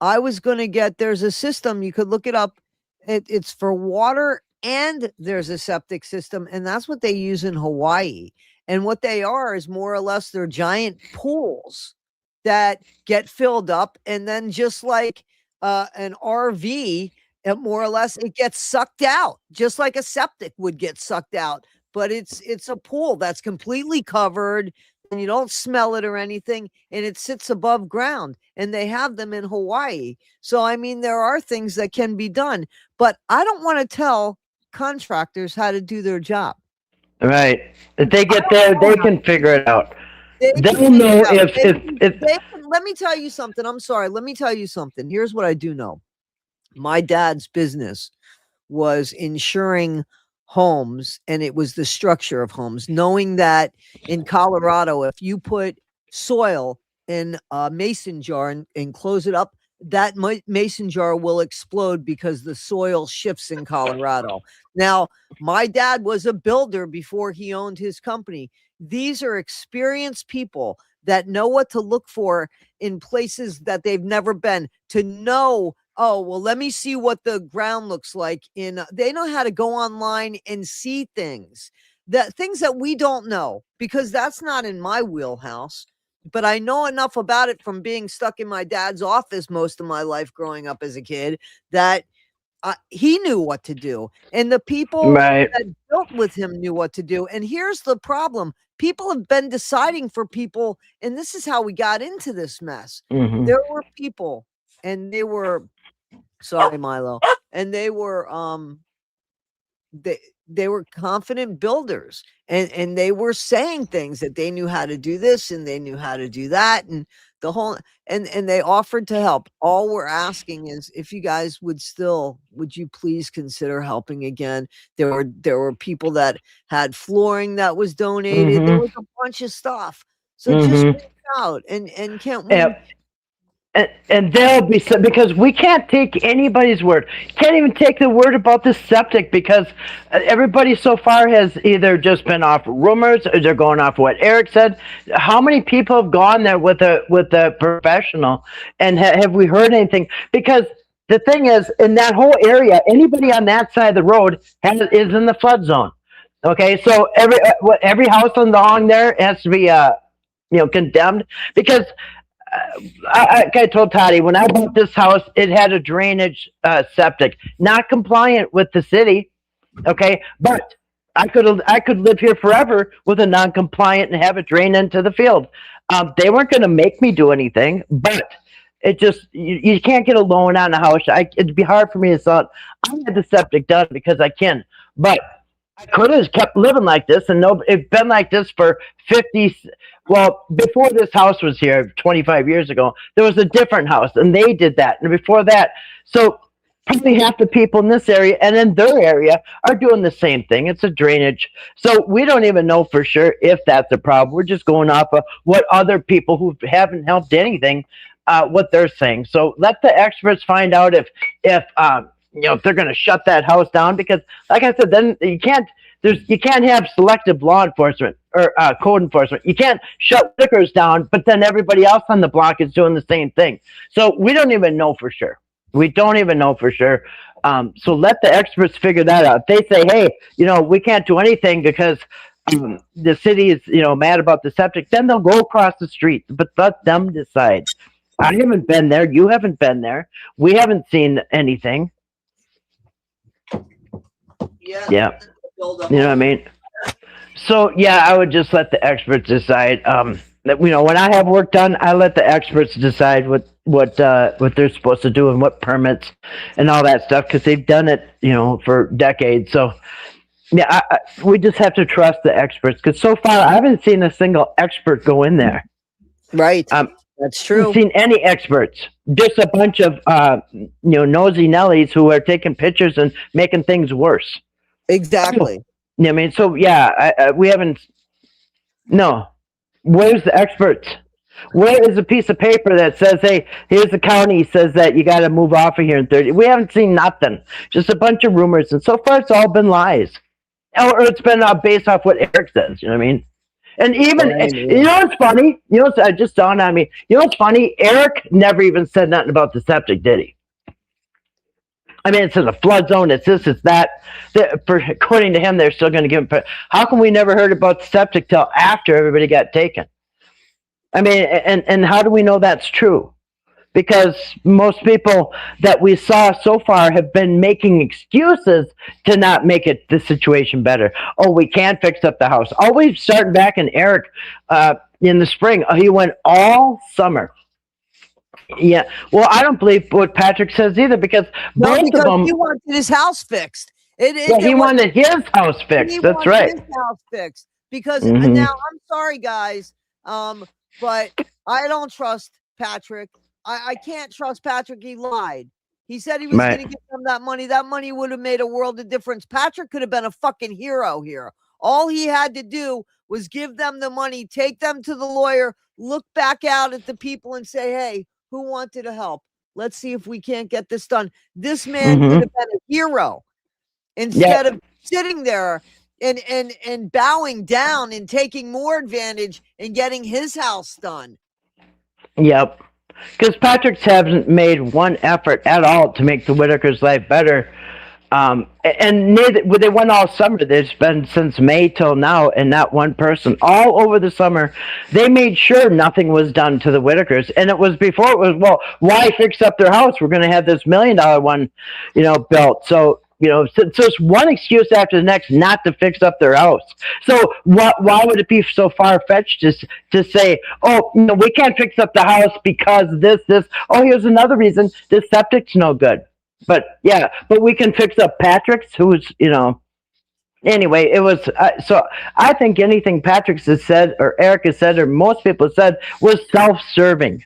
I was going to there's a system, you could look it up. It's for water, and there's a septic system, and that's what they use in Hawaii. And what they are is more or less they're giant pools that get filled up, and then just like an RV, more or less it gets sucked out, just like a septic would get sucked out. But it's a pool that's completely covered. and you don't smell it or anything, and it sits above ground, and they have them in Hawaii. So, I mean, there are things that can be done, but I don't want to tell contractors how to do their job. Right. If they get there, they can figure it out. They'll know if let me tell you something. I'm sorry. Let me tell you something. Here's what I do know. My dad's business was insuring homes, and it was the structure of homes, knowing that in Colorado, if you put soil in a mason jar and close it up, that mason jar will explode because the soil shifts in Colorado. Now, my dad was a builder before he owned his company. These are experienced people that know what to look for in places that they've never been, to know, oh, well, let me see what the ground looks like they know how to go online and see things that we don't know, because that's not in my wheelhouse. But I know enough about it from being stuck in my dad's office most of my life growing up as a kid, that he knew what to do. And the people that built with him knew what to do. And here's the problem. People have been deciding for people, and this is how we got into this mess. Mm-hmm. There were people, and they were, sorry, Milo, and they were, they were confident builders, and they were saying things that they knew how to do this and they knew how to do that, and the whole, and they offered to help. All we're asking is, if you guys would you please consider helping again? There were people that had flooring that was donated. Mm-hmm. There was a bunch of stuff. So just reach out and can't we? Yep. And they'll be, because we can't take anybody's word. Can't even take the word about the septic, because everybody so far has either just been off rumors or they're going off what Eric said. How many people have gone there with a professional, and have we heard anything? Because the thing is, in that whole area, anybody on that side of the road is in the flood zone. Okay, so every house along there has to be condemned, because I told Toddie, when I bought this house, it had a drainage septic, not compliant with the city. Okay, but I could live here forever with a non-compliant and have it drain into the field. They weren't going to make me do anything, but it just, you can't get a loan on a house. It'd be hard for me to sell it. I had the septic done because I can, but I could have kept living like this, and it's been like this for 50. Well, before this house was here 25 years ago, there was a different house, and they did that. And before that, so probably half the people in this area and in their area are doing the same thing. It's a drainage. So we don't even know for sure if that's a problem. We're just going off of what other people who haven't helped anything, what they're saying. So let the experts find out if they're going to shut that house down, because, like I said, then you can't have selective law enforcement or code enforcement. You can't shut liquors down, but then everybody else on the block is doing the same thing. So we don't even know for sure. We don't even know for sure. So let the experts figure that out. If they say, hey, we can't do anything because the city is, mad about the septic, then they'll go across the street. But let them decide. I haven't been there. You haven't been there. We haven't seen anything. Yeah. You know what I mean? So yeah, I would just let the experts decide. When I have work done, I let the experts decide what they're supposed to do and what permits and all that stuff, because they've done it, for decades. So yeah, we just have to trust the experts, because so far I haven't seen a single expert go in there. Right. That's true. I haven't seen any experts. Just a bunch of nosy Nellies who are taking pictures and making things worse. Exactly. I mean, so yeah, we haven't. No, where's the experts? Where is a piece of paper that says, "Hey, here's the county says that you got to move off of here in 30"? We haven't seen nothing. Just a bunch of rumors, and so far it's all been lies, or it's been based off what Eric says. You know what I mean? And even what's funny? It just dawned on me. What's funny? Eric never even said nothing about the septic, did he? I mean, it's in a flood zone. It's this, it's that. According to him, they're still going to give him. How come we never heard about the septic till after everybody got taken? I mean, and how do we know that's true? Because most people that we saw so far have been making excuses to not make the situation better. Oh, we can't fix up the house. Always starting back in Eric, in the spring. He went all summer. Yeah. Well, I don't believe what Patrick says either because No, both of because them. he wanted his house fixed. Yeah, he There was wanted his house he fixed. That's wanted right. his house fixed because Hmm. now I'm sorry guys, but I don't trust Patrick. I can't trust Patrick. He lied. He said he was going to Right. give them that money. That money would have made a world of difference. Patrick could have been a fucking hero here. All he had to do was give them the money, take them to the lawyer, look back out at the people and say, hey, who wanted to help? Let's see if we can't get this done. This man could Hmm. have been a hero instead Yep. of sitting there and bowing down and taking more advantage and getting his house done. Yep. Because Patrick's hasn't made one effort at all to make the Whitaker's life better. And they went all summer. There's been since May till now, and not one person. All over the summer, they made sure nothing was done to the Whitakers. And it was before it was, well, why fix up their house? We're going to have this $1 million one, built. So, so it's one excuse after the next not to fix up their house. So why would it be so far-fetched to say, oh, we can't fix up the house because this. Oh, here's another reason. This septic's no good. But we can fix up Patrick's, who's, anyway, it was, so I think anything Patrick has said, or Eric has said, or most people said, was self-serving.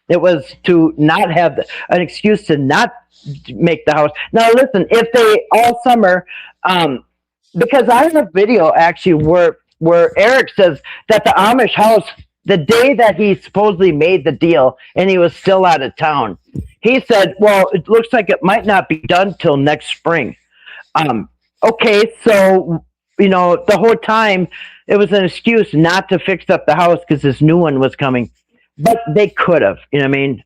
It was to not have an excuse to not make the house. Now, listen, if they all summer, because I have a video actually where Eric says that the Amish house, the day that he supposedly made the deal and he was still out of town, he said, well, it looks like it might not be done till next spring. Okay, so, the whole time it was an excuse not to fix up the house because this new one was coming. But they could have,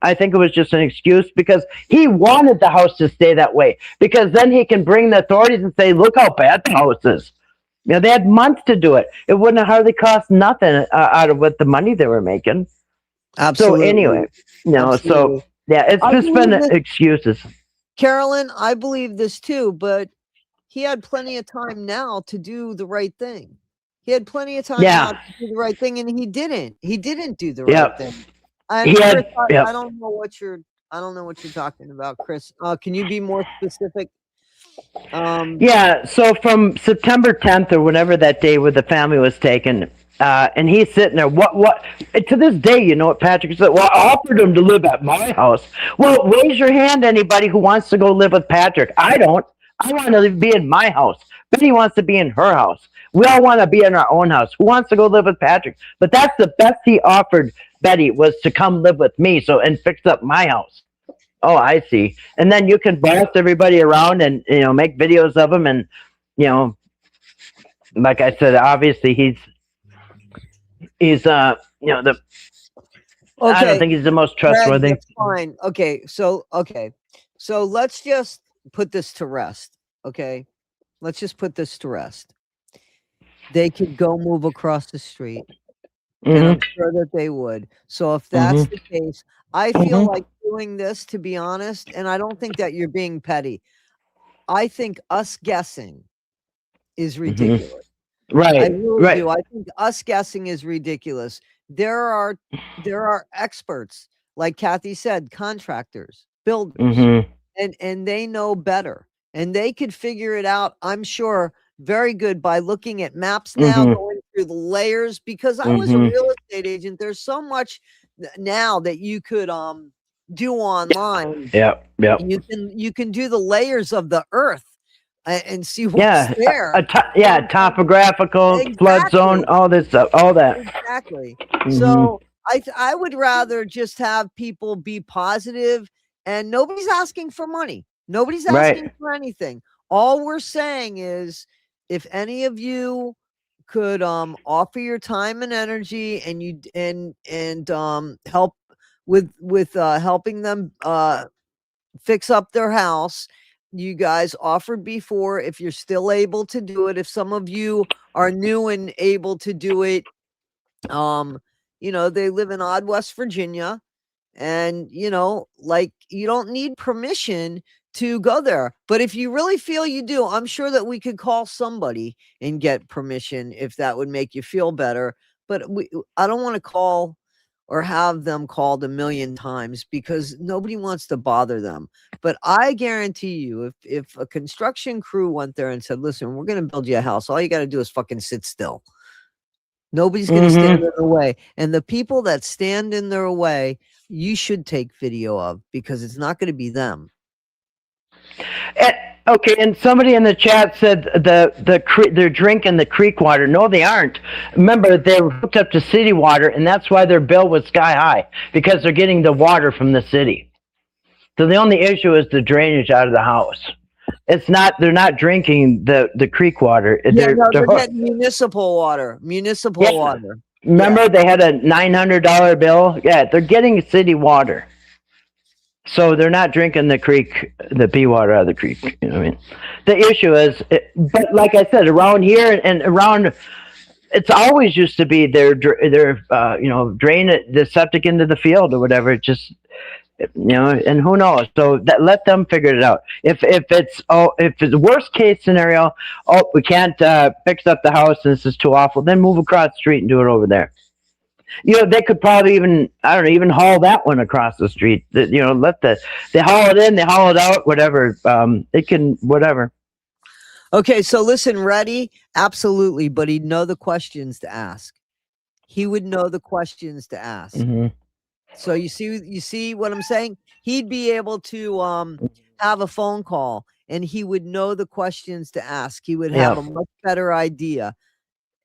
I think it was just an excuse because he wanted the house to stay that way because then he can bring the authorities and say, look how bad the house is. They had months to do it. It wouldn't have hardly cost nothing out of what the money they were making. Absolutely. So anyway, Absolutely. so yeah, it's just been excuses. Carolyn, I believe this too, but he had plenty of time now to do the right thing. He had plenty of time now to do the right thing, and he didn't. He didn't do the right thing. And Chris, I don't know what you're talking about, Chris. Can you be more specific? So from September 10th or whenever that day where the family was taken, and he's sitting there. What? To this day, you know what Patrick said? Well, I offered him to live at my house. Well, raise your hand, anybody who wants to go live with Patrick. I don't. I want to be in my house. Betty wants to be in her house. We all want to be in our own house. Who wants to go live with Patrick? But that's the best he offered Betty was to come live with me and fix up my house. Oh, I see. And then you can boss everybody around and make videos of him, and like I said, obviously he's the I don't think he's the most trustworthy. That's fine. Okay, so let's just put this to rest. Okay, let's just put this to rest. They could go move across the street, and I'm sure that they would. So if that's the case, I feel like doing this, to be honest, and I don't think that you're being petty. I think us guessing is ridiculous. Right. I really do. I think us guessing is ridiculous. There are experts, like Kathy said, contractors, builders, and they know better, and they could figure it out, I'm sure, very good by looking at maps now, going through the layers, because I was a real estate agent. There's so much now that you could do online. Yep. You can do the layers of the earth and see what's there. Topographical, flood zone, all this stuff, all that. Exactly. So I would rather just have people be positive, and nobody's asking for money. Nobody's asking for anything. All we're saying is, if any of you could offer your time and energy, and you help with helping them fix up their house. You guys offered before. If you're still able to do it, if some of you are new and able to do it, they live in odd West Virginia, and you don't need permission to go there. But if you really feel you do, I'm sure that we could call somebody and get permission if that would make you feel better. but I don't want to call or have them called a million times because nobody wants to bother them. But I guarantee you, if a construction crew went there and said, listen, we're going to build you a house, all you got to do is fucking sit still. Nobody's going to stand in their way. And the people that stand in their way, you should take video of, because it's not going to be them. Okay, and somebody in the chat said they're drinking the creek water. No, they aren't. Remember, they're hooked up to city water, and that's why their bill was sky high, because they're getting the water from the city. So the only issue is the drainage out of the house. It's not. They're not drinking the creek water. They're getting municipal water. Municipal water. Remember, they had a $900 bill. Yeah, they're getting city water. So they're not drinking the creek, the pea water out of the creek. You know what I mean? The issue is, but like I said, around here and around, it's always used to be they're drain it, the septic into the field or whatever. It just, and who knows? So let them figure it out. If it's worst case scenario, we can't fix up the house and this is too awful, then move across the street and do it over there. They could probably even haul that one across the street. Let they haul it in, they haul it out, whatever. It can, whatever. Okay, so listen, Reddy, absolutely, but he'd know the questions to ask. He would know the questions to ask. Mm-hmm. So you see what I'm saying? He'd be able to have a phone call, and he would know the questions to ask. He would have a much better idea.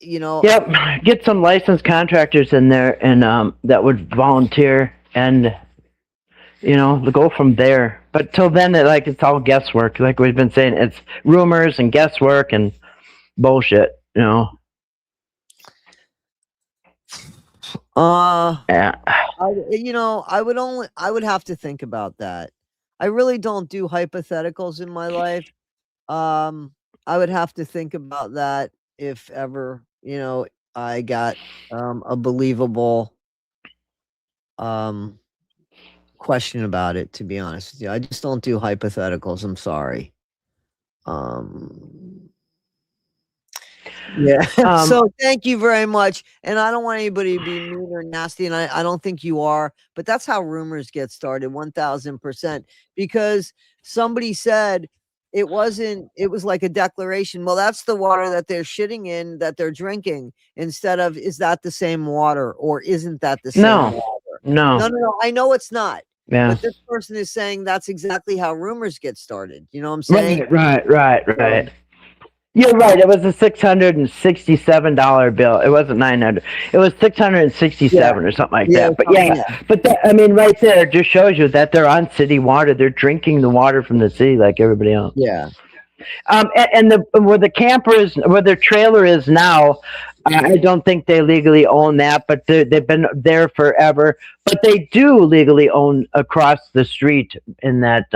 Yep. Get some licensed contractors in there, and that would volunteer, and go from there. But till then, it's all guesswork. Like we've been saying, it's rumors and guesswork and bullshit. Yeah. I would have to think about that. I really don't do hypotheticals in my life. I would have to think about that if ever, I got a believable question about it, to be honest with you. I just don't do hypotheticals. I'm sorry. Yeah. So thank you very much. And I don't want anybody to be mean or nasty, and I don't think you are, but that's how rumors get started, 1000%. Because somebody said it was like a declaration. Well, that's the water that they're shitting in, that they're drinking, instead of, is that the same water or isn't that the same water? No. I know it's not. Yeah. But this person is saying that's exactly how rumors get started. You know what I'm saying? Right. You're right. It was a $667 bill. It wasn't $900. It was $667 or something like that. But but right there, it just shows you that they're on city water. They're drinking the water from the city like everybody else. Yeah. And where the camper is, where their trailer is now, I don't think they legally own that, but they've been there forever. But they do legally own across the street in that.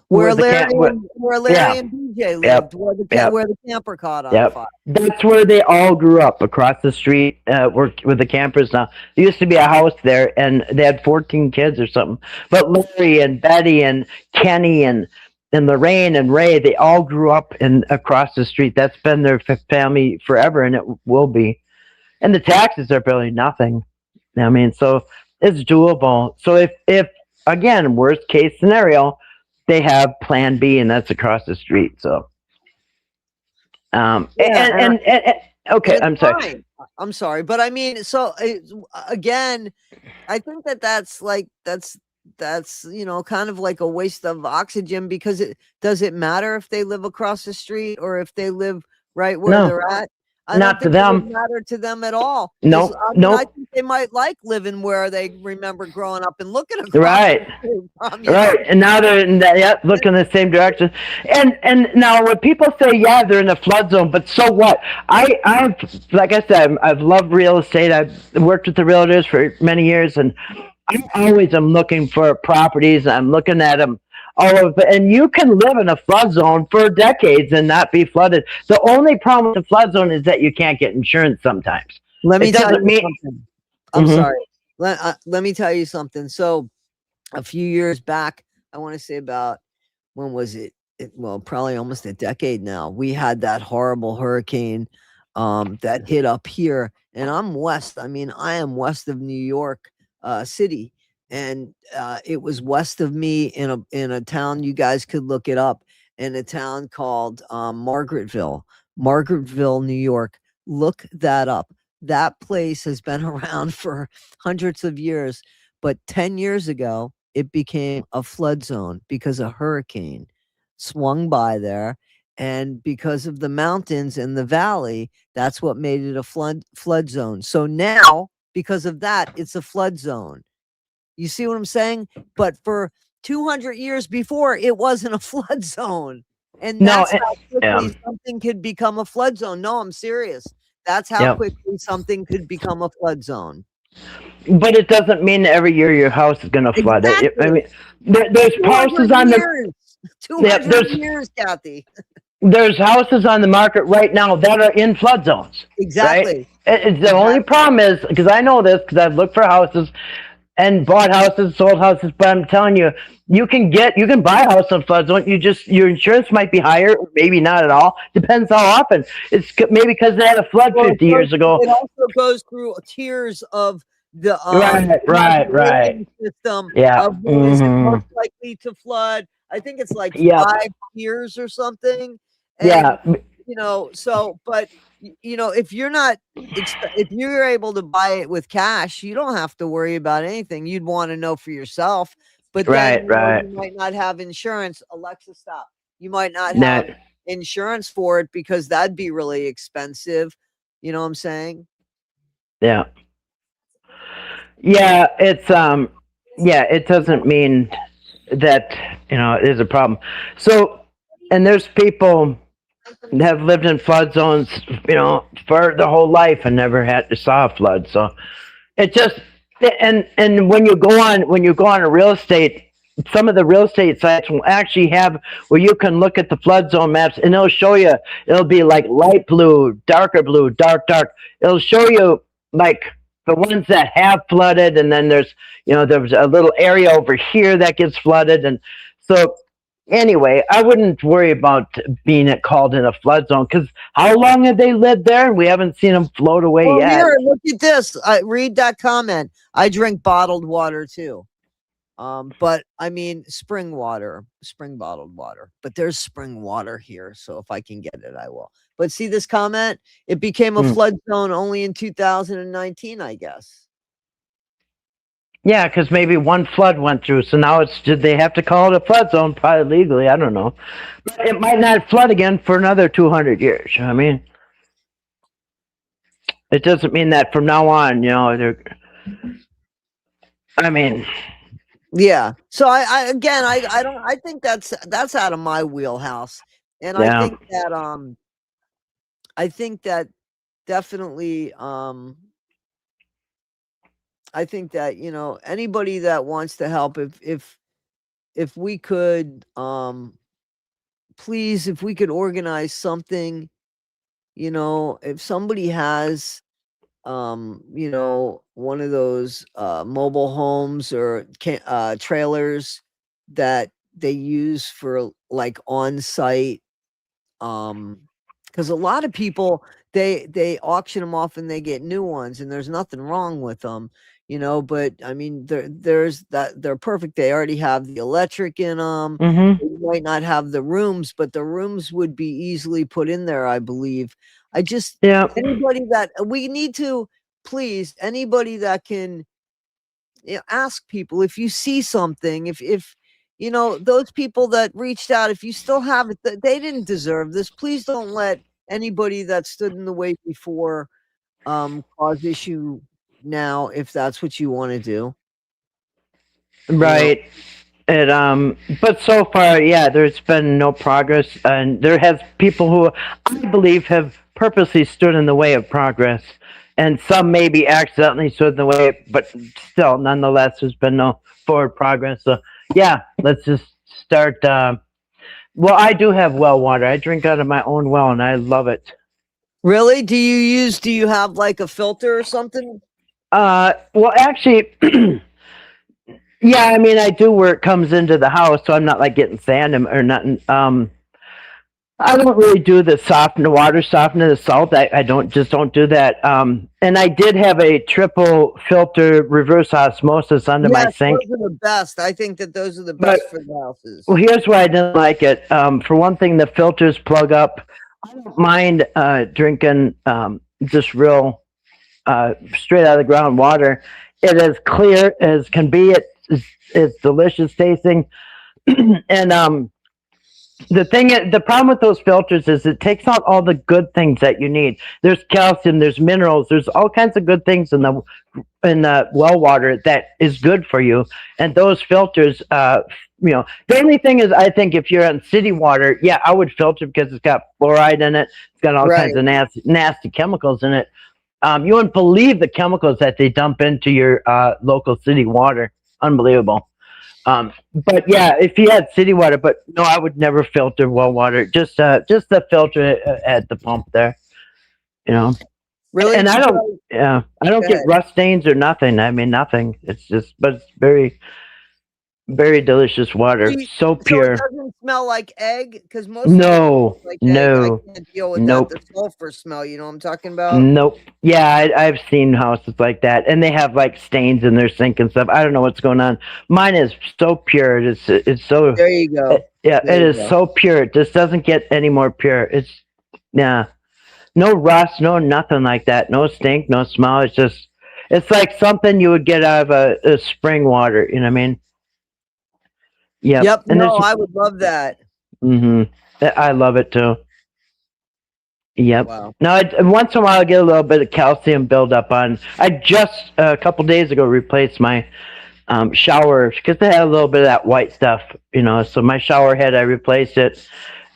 Where Larry and DJ lived, where the camper caught on fire. That's where they all grew up, across the street, where the campers now. There used to be a house there, and they had 14 kids or something. But Larry and Betty and Kenny and Lorraine and Ray, they all grew up across the street. That's been their family forever, and it will be. And the taxes are barely nothing. So it's doable. So if again, worst case scenario, they have plan B, and that's across the street. So, okay, I'm sorry. I'm sorry, but again, I think that's kind of like a waste of oxygen, because does it matter if they live across the street or if they live right where they're at? Not to them. It doesn't matter to them at all. No. I think they might like living where they remember growing up and looking across. Right. And now they're looking in the same direction. And now when people say, they're in the flood zone, but so what? I've like I said, I've loved real estate. I've worked with the realtors for many years, and I'm looking for properties. I'm looking at them. And you can live in a flood zone for decades and not be flooded. The only problem with the flood zone is that you can't get insurance sometimes. Let me tell you something. I'm sorry. Let me tell you something. So a few years back, I want to say about, when was it? Well, probably almost a decade now. We had that horrible hurricane that hit up here, and I'm west. I mean, I am west of New York City, and it was west of me in a town. You guys could look it up, in a town called Margaretville, New York. Look that up. That place has been around for hundreds of years, but 10 years ago, it became a flood zone because a hurricane swung by there. And because of the mountains and the valley, that's what made it a flood zone. So now, because of that, it's a flood zone. You see what I'm saying? But for 200 years before, it wasn't a flood zone. And No, that's how quickly yeah, something could become a flood zone. No, I'm serious. That's how yep. quickly something could become a flood zone. But it doesn't mean that every year your house is going to flood. I mean, Exactly. there's houses 200 on the years. yeah, 200 years, Kathy. there's houses on the market right now that are in flood zones. Right? Exactly. It's the only problem is because I know this because I've looked for houses and bought houses, sold houses. But I'm telling you, you can buy a house in flood zone. Your insurance might be higher, or maybe not at all. Depends how often. It's maybe because they had a flood Well, 50 years ago. it also goes through tiers of the Right. system Yeah. of what is most likely to flood. I think it's like Yeah. 5 years or something. And Yeah. but if you're not if you're able to buy it with cash, you don't have to worry about anything. You'd want to know for yourself. But then Right. you might not have insurance. Alexa, stop. You might not have That. insurance for it because that'd be really expensive. You know what I'm saying? Yeah. Yeah. It doesn't mean that it is a problem. So, and there's people have lived in flood zones, for their whole life and never had to saw a flood. So it just and when you go on a real estate, some of the real estate sites will actually have where you can look at the flood zone maps and it'll show you. It'll be like light blue, darker blue, dark. It'll show you like the ones that have flooded, and then there's a little area over here that gets flooded, and so anyway, I wouldn't worry about being called in a flood zone because how long have they lived there? We haven't seen them float away yet. Here, look at this. Read that comment. I drink bottled water too. But I mean spring bottled water. But there's spring water here, so if I can get it, I will. But see this comment? It became a flood zone only in 2019, I guess. Yeah, because maybe one flood went through, so now did they have to call it a flood zone? Probably legally, I don't know. But it might not flood again for another 200 years. I mean, it doesn't mean that from now on, yeah. So I think that's out of my wheelhouse, and yeah. I think that definitely I think that anybody that wants to help, if we could please, if we could organize something, if somebody has one of those mobile homes or trailers that they use for like on-site, because a lot of people they auction them off and they get new ones, and there's nothing wrong with them, but I mean there's that they're perfect. They already have the electric in them. They might not have the rooms, but the rooms would be easily put in there, I believe. Anybody that we need to, please, anybody that can ask people if you see something, if those people that reached out, if you still have it, they didn't deserve this. Please don't let anybody that stood in the way before cause issue now, if that's what you want to do. Right. But so far, yeah, there's been no progress, and there has people who I believe have purposely stood in the way of progress, and some maybe accidentally stood in the way, but still, nonetheless, there's been no forward progress. So, yeah, let's just start. Well, I do have well water. I drink out of my own well, and I love it. Really? Do you have like a filter or something? Well, actually. Yeah, I mean, I do where it comes into the house, so I'm not like getting sand or nothing. I don't really do the water softener, the salt. I don't do that. And I did have a triple filter reverse osmosis under my Yes, sink, those are the best. I think that those are the but best for the houses. well, here's why I didn't like it. For one thing, the filters plug up. I don't mind drinking just real straight out of the ground water. It is clear as can be. It's delicious tasting, and the problem with those filters is it takes out all the good things that you need. There's calcium, there's minerals, there's all kinds of good things in the well water that is good for you. And those filters, the only thing is, I think if you're on city water, yeah, I would filter because it's got fluoride in it. It's got all kinds of nasty chemicals in it. You wouldn't believe the chemicals that they dump into your local city water. Unbelievable. But yeah, if you had city water, but no, I would never filter well water. Just the filter at the pump there, you know. Really? And I don't get rust stains or nothing. I mean, nothing. But it's very, very delicious water. So pure. So it doesn't smell like egg? Because most no, like no, egg, I can't deal with nope. that. The sulfur smell, you know what I'm talking about? Nope. Yeah, I've seen houses like that, and they have like stains in their sink and stuff. I don't know what's going on. Mine is so pure. It's so. There you go. It is so pure. It just doesn't get any more pure. It's no rust, no nothing like that. No stink, no smell. It's like something you would get out of a spring water. You know what I mean? Yep. And no, I would love that. I love it too. Yep. Wow. Now, once in a while, I get a little bit of calcium buildup on. I just a couple days ago replaced my shower because they had a little bit of that white stuff, So my shower head, I replaced it.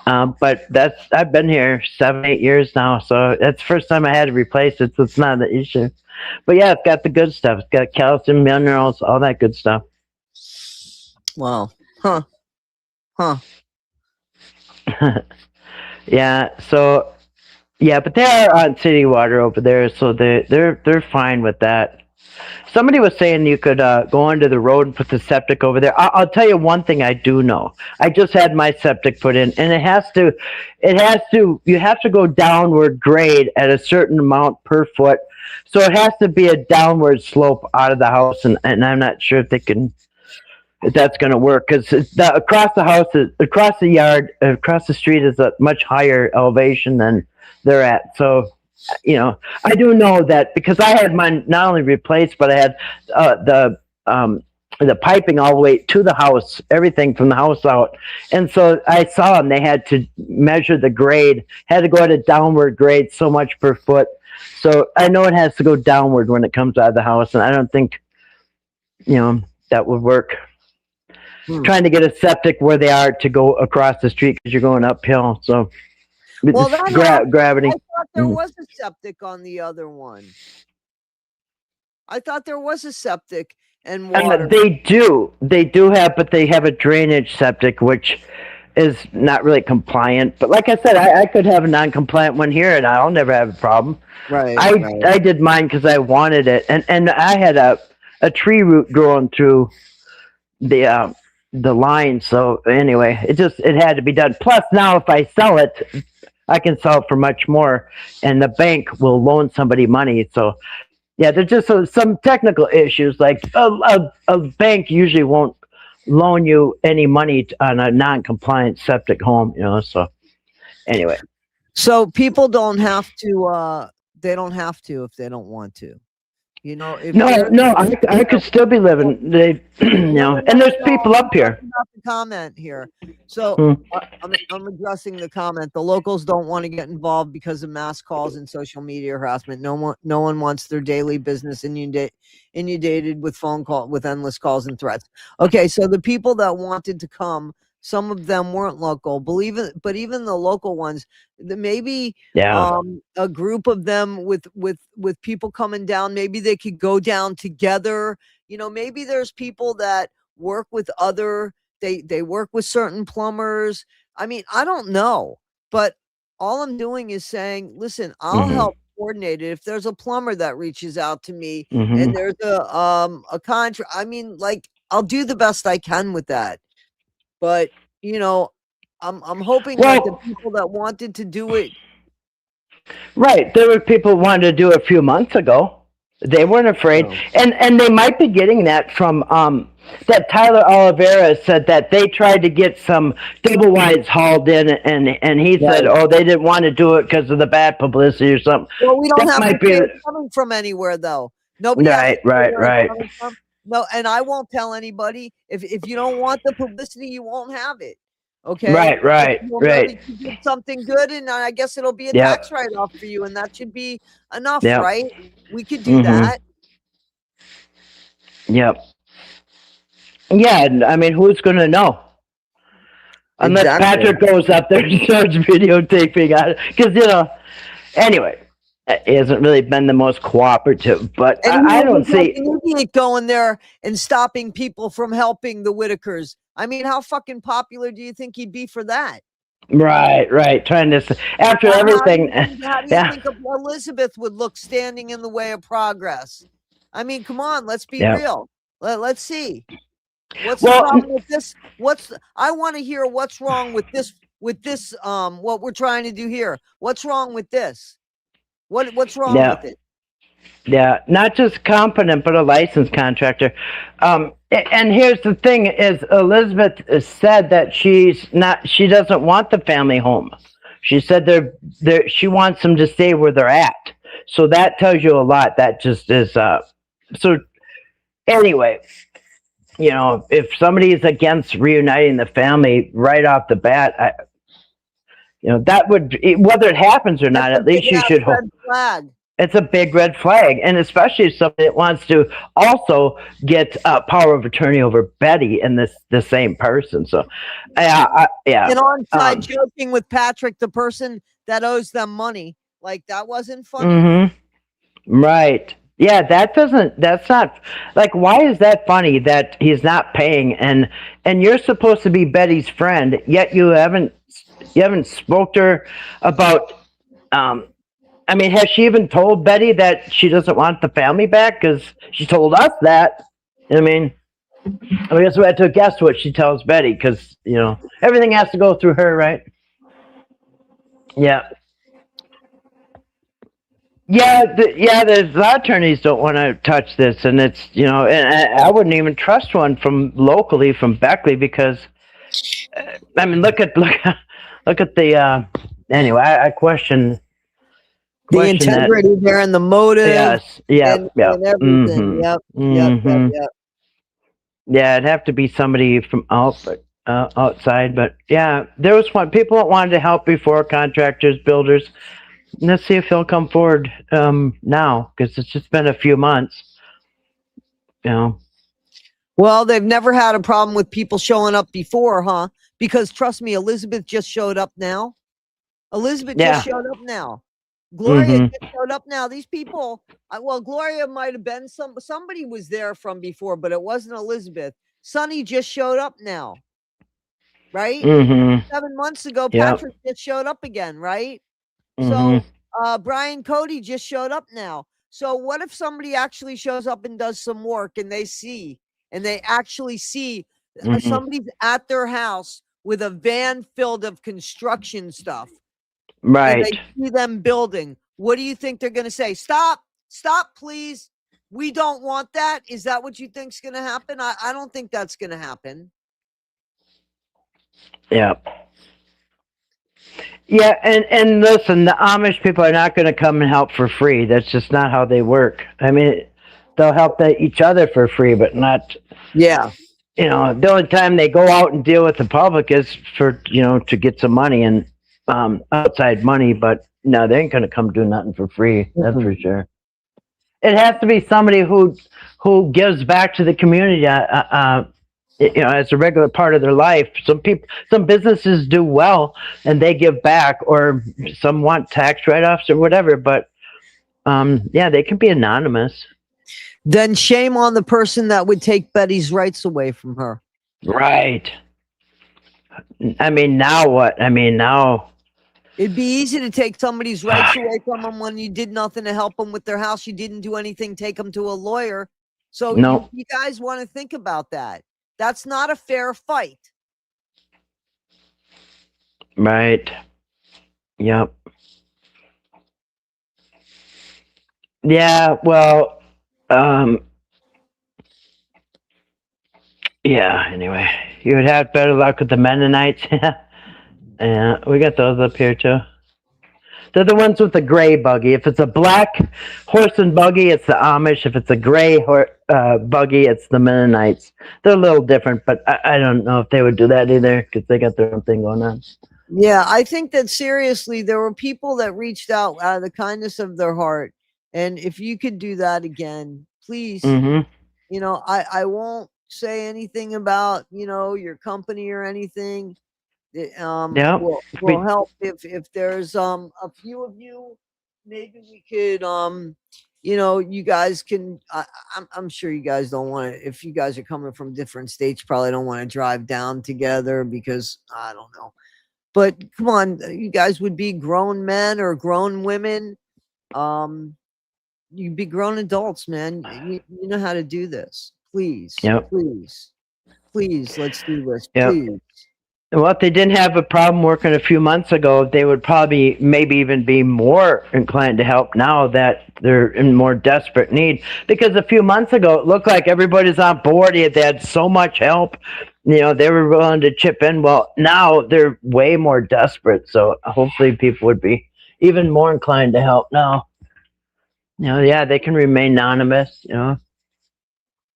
But I've been here 7-8 years now, so that's the first time I had to replace it, so it's not an issue. But yeah, it's got the good stuff. It's got calcium, minerals, all that good stuff. Wow. Huh. Yeah. So yeah, but they are on city water over there, so they're fine with that. Somebody was saying you could go onto the road and put the septic over there. I'll tell you one thing I do know. I just had my septic put in, and you have to go downward grade at a certain amount per foot. So it has to be a downward slope out of the house, and I'm not sure if that's going to work because across the house, across the yard, across the street is a much higher elevation than they're at. So, I do know that because I had mine not only replaced, but I had the piping all the way to the house, everything from the house out. And so I saw them, they had to measure the grade, had to go at a downward grade so much per foot. So I know it has to go downward when it comes out of the house. And I don't think, that would work. Trying to get a septic where they are to go across the street because you're going uphill. So gravity. I thought there was a septic on the other one. I thought there was a septic and water. They do have, but they have a drainage septic, which is not really compliant. But like I said, I could have a non-compliant one here, and I'll never have a problem. Right. I did mine because I wanted it, and I had a tree root growing through the line. So anyway, it had to be done. Plus, now if I sell it, I can sell it for much more, and the bank will loan somebody money. So, yeah, there's just some technical issues. Like a bank usually won't loan you any money on a non-compliant septic home, So, anyway. So people don't have to. They don't have to if they don't want to. No, I could still be living. And there's people up here. Comment here. So I'm addressing the comment. The locals don't want to get involved because of mass calls and social media harassment. No one wants their daily business inundated with phone call with endless calls and threats. Okay, so the people that wanted to come, some of them weren't local, believe it, but even the local ones, maybe a group of them with people coming down, maybe they could go down together. Maybe there's people that work with they work with certain plumbers. I mean, I don't know, but all I'm doing is saying, listen, I'll help coordinate it. If there's a plumber that reaches out to me and there's a contract, I mean, like, I'll do the best I can with that. But, I'm hoping Well- that the people that wanted to do it. Right. There were people who wanted to do it a few months ago. They weren't afraid. No. And they might be getting that from that Tyler Oliveira said that they tried to get some double wides hauled in, and he said, Right. oh, they didn't want to do it because of the bad publicity or something. Well, we don't That have might the be- kids coming from anywhere though. Nobody has Right, to say right, where it's right. coming from. No, and I won't tell anybody if you don't want the publicity, you won't have it. Okay. Right, right, You'll know right. that you did something good, and I guess it'll be a Yep. tax write-off for you, and that should be enough, Yep. right? We could do Mhm. that. Yep. Yeah, I mean, who's going to know? Unless Exactly. Patrick goes up there and starts videotaping on it. Because, anyway, he hasn't really been the most cooperative. But And I don't see. an idiot going there and stopping people from helping the Whitakers. I mean, how fucking popular do you think he'd be for that? Right. Trying to, after everything. How do you think Elizabeth would look standing in the way of progress? I mean, come on, let's be real. Let's see. What's the problem with this? I want to hear what's wrong with this, what we're trying to do here. What's wrong with this? What's wrong with it? Yeah, not just competent, but a licensed contractor. And here's the thing: is Elizabeth said that she doesn't want the family home. She said she wants them to stay where they're at. So that tells you a lot. That just is. So anyway, if somebody is against reuniting the family right off the bat, that would, whether it happens or not, at least you should hope. Flag. It's a big red flag, and especially if somebody that wants to also get power of attorney over Betty and the same person. So, yeah. And on side joking with Patrick, the person that owes them money, like that wasn't funny. Mm-hmm. Right. Yeah, that's not, like, why is that funny that he's not paying, and you're supposed to be Betty's friend, yet you haven't spoke to her about, I mean, has she even told Betty that she doesn't want the family back? Because she told us that. I mean, I guess we had to guess what she tells Betty, because, everything has to go through her, right? Yeah. The law attorneys don't want to touch this, and it's, and I wouldn't even trust one from locally from Beckley, because, I mean, look at the, anyway, I question the integrity there and the motive. Yes. And everything. Mm-hmm. Yep. Yeah, it'd have to be somebody from outside, but yeah, there was one. People that wanted to help before, contractors, builders. Let's see if he'll come forward now, because it's just been a few months. Well, they've never had a problem with people showing up before, huh? Because trust me, Elizabeth just showed up now. Just showed up now. Gloria just showed up now. These people, Gloria might have been somebody was there from before, but it wasn't Elizabeth. Sonny just showed up now, right? 7 months ago, Patrick just showed up again, right? So Brian Cody just showed up now. So what if somebody actually shows up and does some work, and they actually see somebody's at their house with a van filled of construction stuff. Right. And they see them building. What do you think they're going to say? Stop, please. We don't want that. Is that what you think's going to happen? I don't think that's going to happen. Yeah. Yeah, and listen, the Amish people are not going to come and help for free. That's just not how they work. I mean, they'll help each other for free, but not. Yeah. The only time they go out and deal with the public is for, to get some money and outside money, but no, they ain't going to come do nothing for free. That's for sure. It has to be somebody who gives back to the community, as a regular part of their life. Some businesses do well and they give back, or some want tax write-offs or whatever, but they can be anonymous. Then shame on the person that would take Betty's rights away from her. Right. I mean, now what? I mean, now it'd be easy to take somebody's rights away from them when you did nothing to help them with their house. You didn't do anything, take them to a lawyer. So you guys want to think about that. That's not a fair fight. Right. Yep. Yeah. Well. Um. Yeah. Anyway, you would have better luck with the Mennonites. Yeah, we got those up here too. They're the ones with the gray buggy. If it's a black horse and buggy, it's the Amish. If it's a gray buggy, it's the Mennonites. They're a little different, but I don't know if they would do that either because they got their own thing going on. Yeah, I think that seriously, there were people that reached out of the kindness of their heart. And if you could do that again, please, Mm-hmm. I won't say anything about, your company or anything. Yeah. Will help if there's a few of you, maybe we could you guys can I'm sure you guys don't want to, if you guys are coming from different states, probably don't want to drive down together because I don't know. But come on, you guys would be grown men or grown women. You'd be grown adults, man. You know how to do this. Please, Yep. please, let's do this. Yep. Please. Well, if they didn't have a problem working a few months ago, they would probably maybe even be more inclined to help now that they're in more desperate need. Because a few months ago, it looked like everybody's on board. They had so much help. They were willing to chip in. Well, now they're way more desperate. So hopefully people would be even more inclined to help now. Yeah, they can remain anonymous,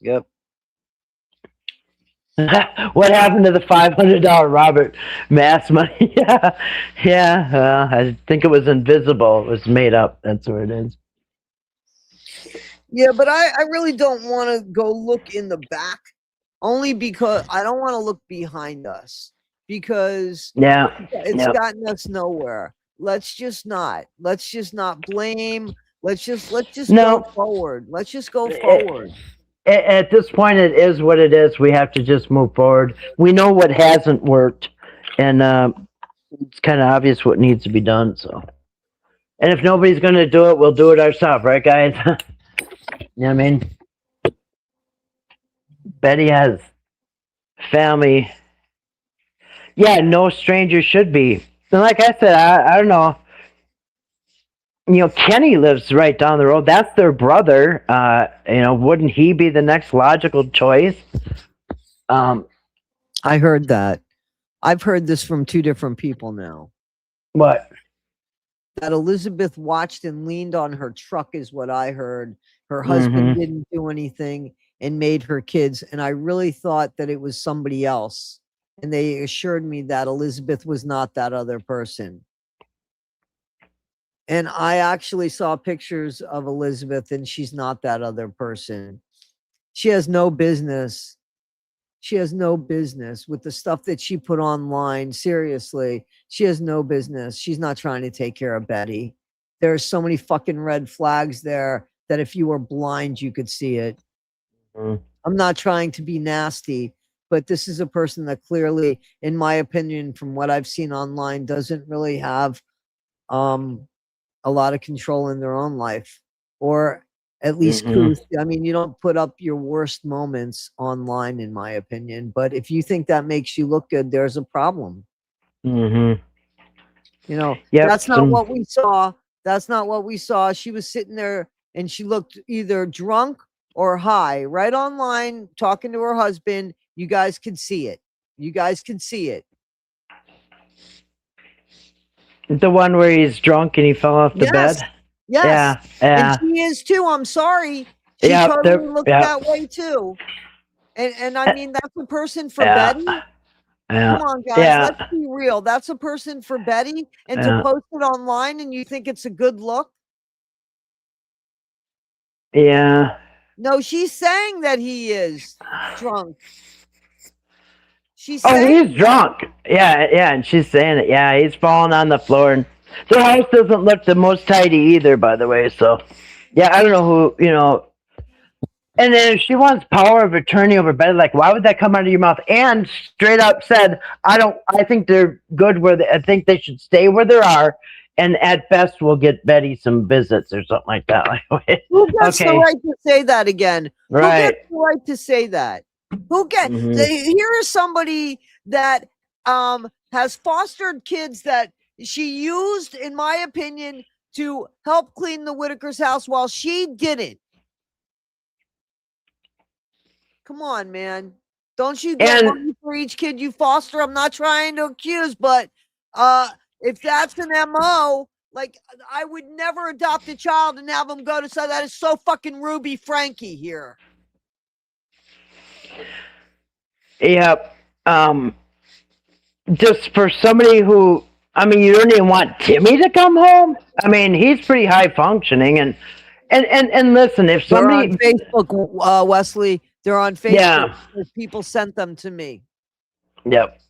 Yep. What happened to the $500 Robert Mass money? Yeah. I think it was invisible. It was made up. That's where it is. Yeah, but I really don't want to go look in the back, only because I don't want to look behind us because it's gotten us nowhere. Let's just not blame. Let's just go forward. Let's just go forward. At this point, it is what it is. We have to just move forward. We know what hasn't worked, and it's kind of obvious what needs to be done. So, and if nobody's going to do it, we'll do it ourselves, right, guys? You know what I mean? Betty has family. Yeah, no stranger should be. And like I said, I don't know. Kenny lives right down the road. That's their brother. Wouldn't he be the next logical choice? I heard that. I've heard this from two different people now. What? That Elizabeth watched and leaned on her truck is what I heard. Her husband didn't do anything and made her kids. And I really thought that it was somebody else. And they assured me that Elizabeth was not that other person. And I actually saw pictures of Elizabeth, and she's not that other person. She has no business. She has no business with the stuff that she put online. Seriously, she has no business. She's not trying to take care of Betty. There are so many fucking red flags there that if you were blind, you could see it. I'm not trying to be nasty, but this is a person that clearly, in my opinion, from what I've seen online, doesn't really have a lot of control in their own life, or at least truth. I mean, you don't put up your worst moments online, in my opinion, but if you think that makes you look good, there's a problem. That's not what we saw. That's not what we saw. She was sitting there and she looked either drunk or high right online talking to her husband. You guys can see it. The one where he's drunk and he fell off the bed? Yes. Yeah. And she is too. I'm sorry. She totally looked that way too. And I mean, that's a person for Betty. Come on, guys. Let's be real. That's a person for Betty. And to post it online and you think it's a good look? Yeah. No, she's saying that he is drunk. He's drunk. Yeah, and she's saying it. Yeah, he's falling on the floor, and their house doesn't look the most tidy either, by the way. So, yeah, I don't know who. And then if she wants power of attorney over Betty, like, why would that come out of your mouth? And straight up said, I think they're good I think they should stay where they are, and at best we'll get Betty some visits or something like that. Who gets the right to say that again? Right. Who gets the right to say that? Here is somebody that has fostered kids that she used, in my opinion, to help clean the Whitaker's house while she didn't. Come on, man. Don't you get money for each kid you foster? I'm not trying to accuse, but if that's an MO, like, I would never adopt a child and have them go to, so that is so fucking Ruby Frankie here. Yep. Just for somebody who, I mean, you don't even want Timmy to come home. I mean, he's pretty high functioning, and listen, if somebody on Facebook, Wesley, they're on Facebook. Yeah. People sent them to me. Yep.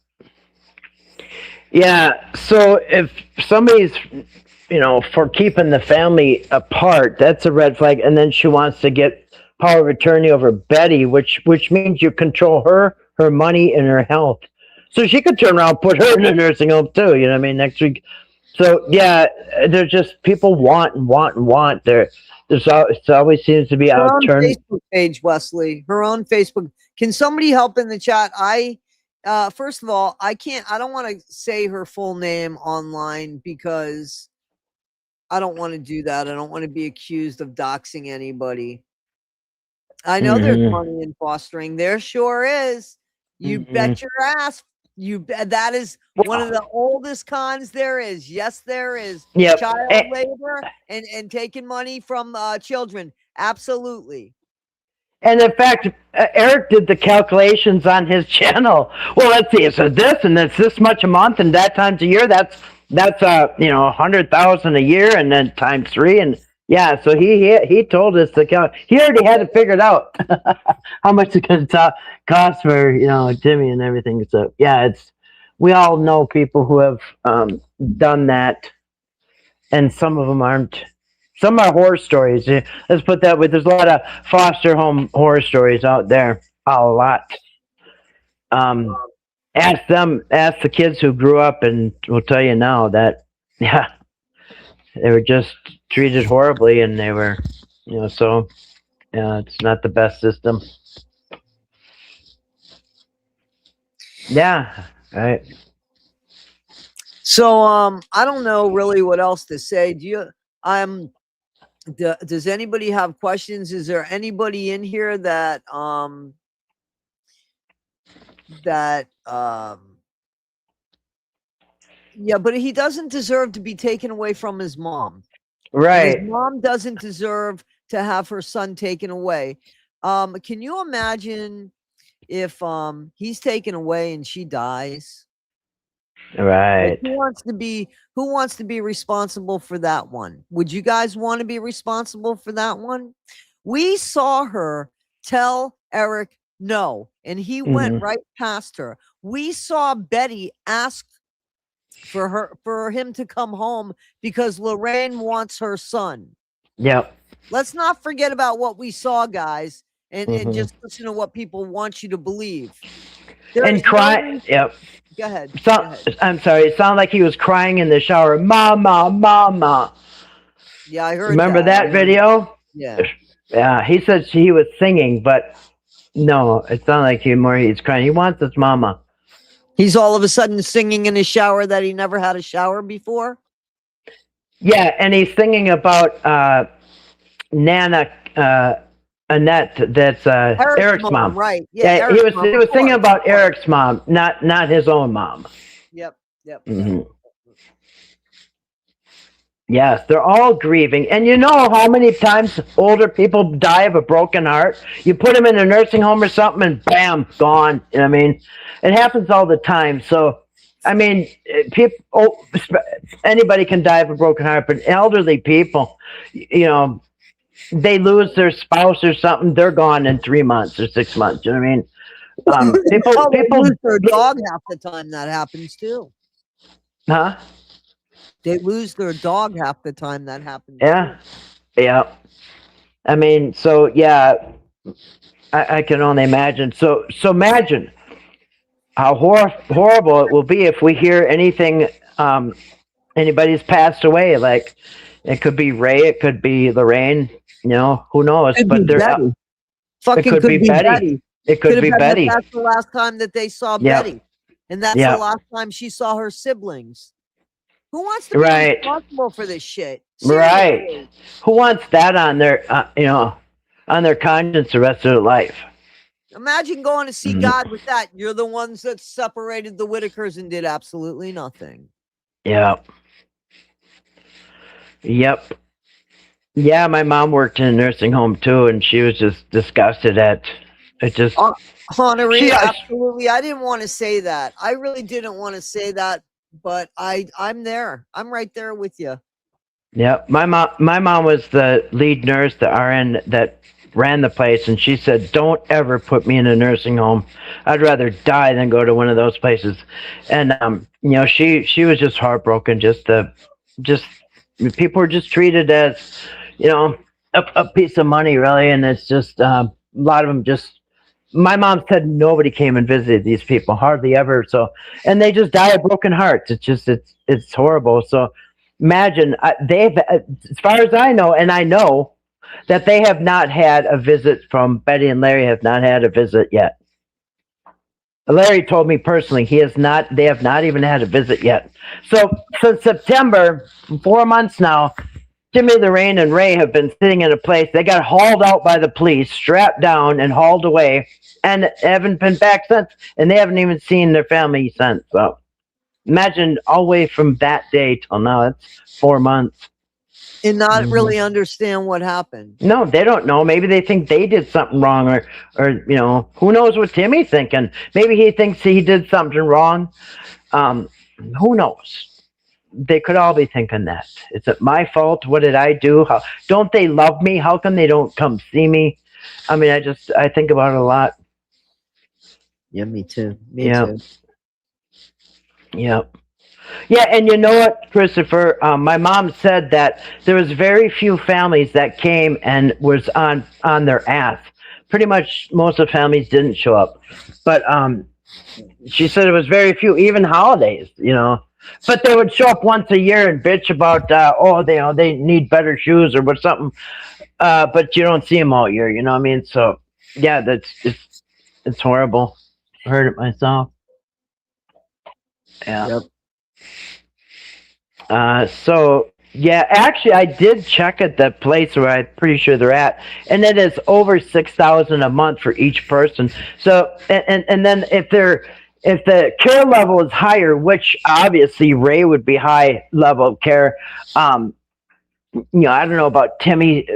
Yeah. So if somebody's, for keeping the family apart, that's a red flag. And then she wants to get power of attorney over Betty, which means you control her money, and her health. So she could turn around and put her in a nursing home too. You know what I mean? Next week. So yeah, there's just people want and want and want. It always seems to be her own outturned. Facebook page, Wesley. Her own Facebook. Can somebody help in the chat? First of all, I don't want to say her full name online because I don't want to do that. I don't want to be accused of doxing anybody. I know there's money in fostering. There sure is. You bet your ass. That is one of the oldest cons there is. Yes, there is. Yep. Child labor and taking money from children. Absolutely. And in fact, Eric did the calculations on his channel. Well, let's see. So this and that's this much a month, and that times a year. That's 100,000 a year, and then times 3, and yeah. So he told us the count. He already had it figured out how much it's going to cost for Jimmy and everything. So yeah, we all know people who have done that, and some of them aren't. Some are horror stories. Let's put that way. There's a lot of foster home horror stories out there. A lot. Ask the kids who grew up, and we'll tell you now that, yeah, they were just treated horribly, and they were, so, yeah, it's not the best system. Yeah, right. So, I don't know really what else to say. Does anybody have questions? Is there anybody in here that yeah, but he doesn't deserve to be taken away from his mom. Right. His mom doesn't deserve to have her son taken away. Can you imagine if he's taken away and she dies? Right. Like, who wants to be responsible for that one? Would you guys want to be responsible for that one? We saw her tell Eric no, and he went right past her. We saw Betty ask for him to come home because Lorraine wants her son. Yep. Let's not forget about what we saw, guys, and just listen to what people want you to believe. And cry. Yep. Go ahead. I'm sorry. It sounded like he was crying in the shower. Mama, mama. Yeah, I heard. Remember that video? Yeah. Yeah. He said he was singing, but no, it sounded like he's crying. He wants his mama. He's all of a sudden singing in his shower that he never had a shower before. Yeah, and he's singing about Nana Annette. That's Eric's mom, right? Yeah, he was singing about Eric's mom, not his own mom. Yep. Yes, they're all grieving. And you know how many times older people die of a broken heart? You put them in a nursing home or something and bam, gone. You know what I mean? It happens all the time. So, I mean, anybody can die of a broken heart, but elderly people, they lose their spouse or something, they're gone in 3 months or 6 months. You know what I mean? People lose their dog half the time. That happens too. Huh? They lose their dog half the time. That happens. Yeah. Yeah. I mean, so yeah, I can only imagine. So imagine how horrible it will be if we hear anything, anybody's passed away. Like, it could be Ray, it could be Lorraine, who knows? But it could be Betty. It could be Betty. That's the last time that they saw Betty. And that's the Yep. last time she saw her siblings. Who wants to be Right. responsible for this shit? Right. Seriously. Who wants that on their, on their conscience the rest of their life? Imagine going to see Mhm. God with that. You're the ones that separated the Whitakers and did absolutely nothing. Yep. Yep. Yeah, my mom worked in a nursing home too, and she was just disgusted at it. Just Honoree, She- absolutely. I didn't want to say that. I really didn't want to say that, but I'm there. I'm right there with you. yeah, my mom was the lead nurse, the RN that ran the place, and she said, "Don't ever put me in a nursing home. I'd rather die than go to one of those places." And she was just heartbroken. Just people were just treated as, a piece of money, really, and it's just a lot of them just. My mom said nobody came and visited these people, hardly ever. So, and they just die of broken hearts. It's horrible. So, imagine they've, as far as I know, and I know that they have not had a visit from Betty and Larry. Have not had a visit yet. Larry told me personally he has not. They have not even had a visit yet. So since September, 4 months now, Timmy, Lorraine, and Ray have been sitting in a place. They got hauled out by the police, strapped down, and hauled away, and haven't been back since. And they haven't even seen their family since. So imagine all the way from that day till now. It's 4 months. And not really understand what happened. No, they don't know. Maybe they think they did something wrong, or who knows what Timmy's thinking. Maybe he thinks he did something wrong. Who knows? They could all be thinking that. Is it my fault? What did I do? How don't they love me? How come they don't come see me? I mean, I think about it a lot. Yeah, me too. Me Yeah. too. Yep. Yeah, and you know what, Christopher? My mom said that there was very few families that came and was on their ass. Pretty much most of the families didn't show up, but she said it was very few, even holidays. But they would show up once a year and bitch about they need better shoes or what something. But you don't see them all year. You know what I mean? So yeah, it's horrible. I heard it myself. Yeah. Yep. So yeah, actually, I did check at the place where I'm pretty sure they're at, and it is over $6,000 a month for each person. So, and then if the care level is higher, which obviously Ray would be high level of care. I don't know about Timmy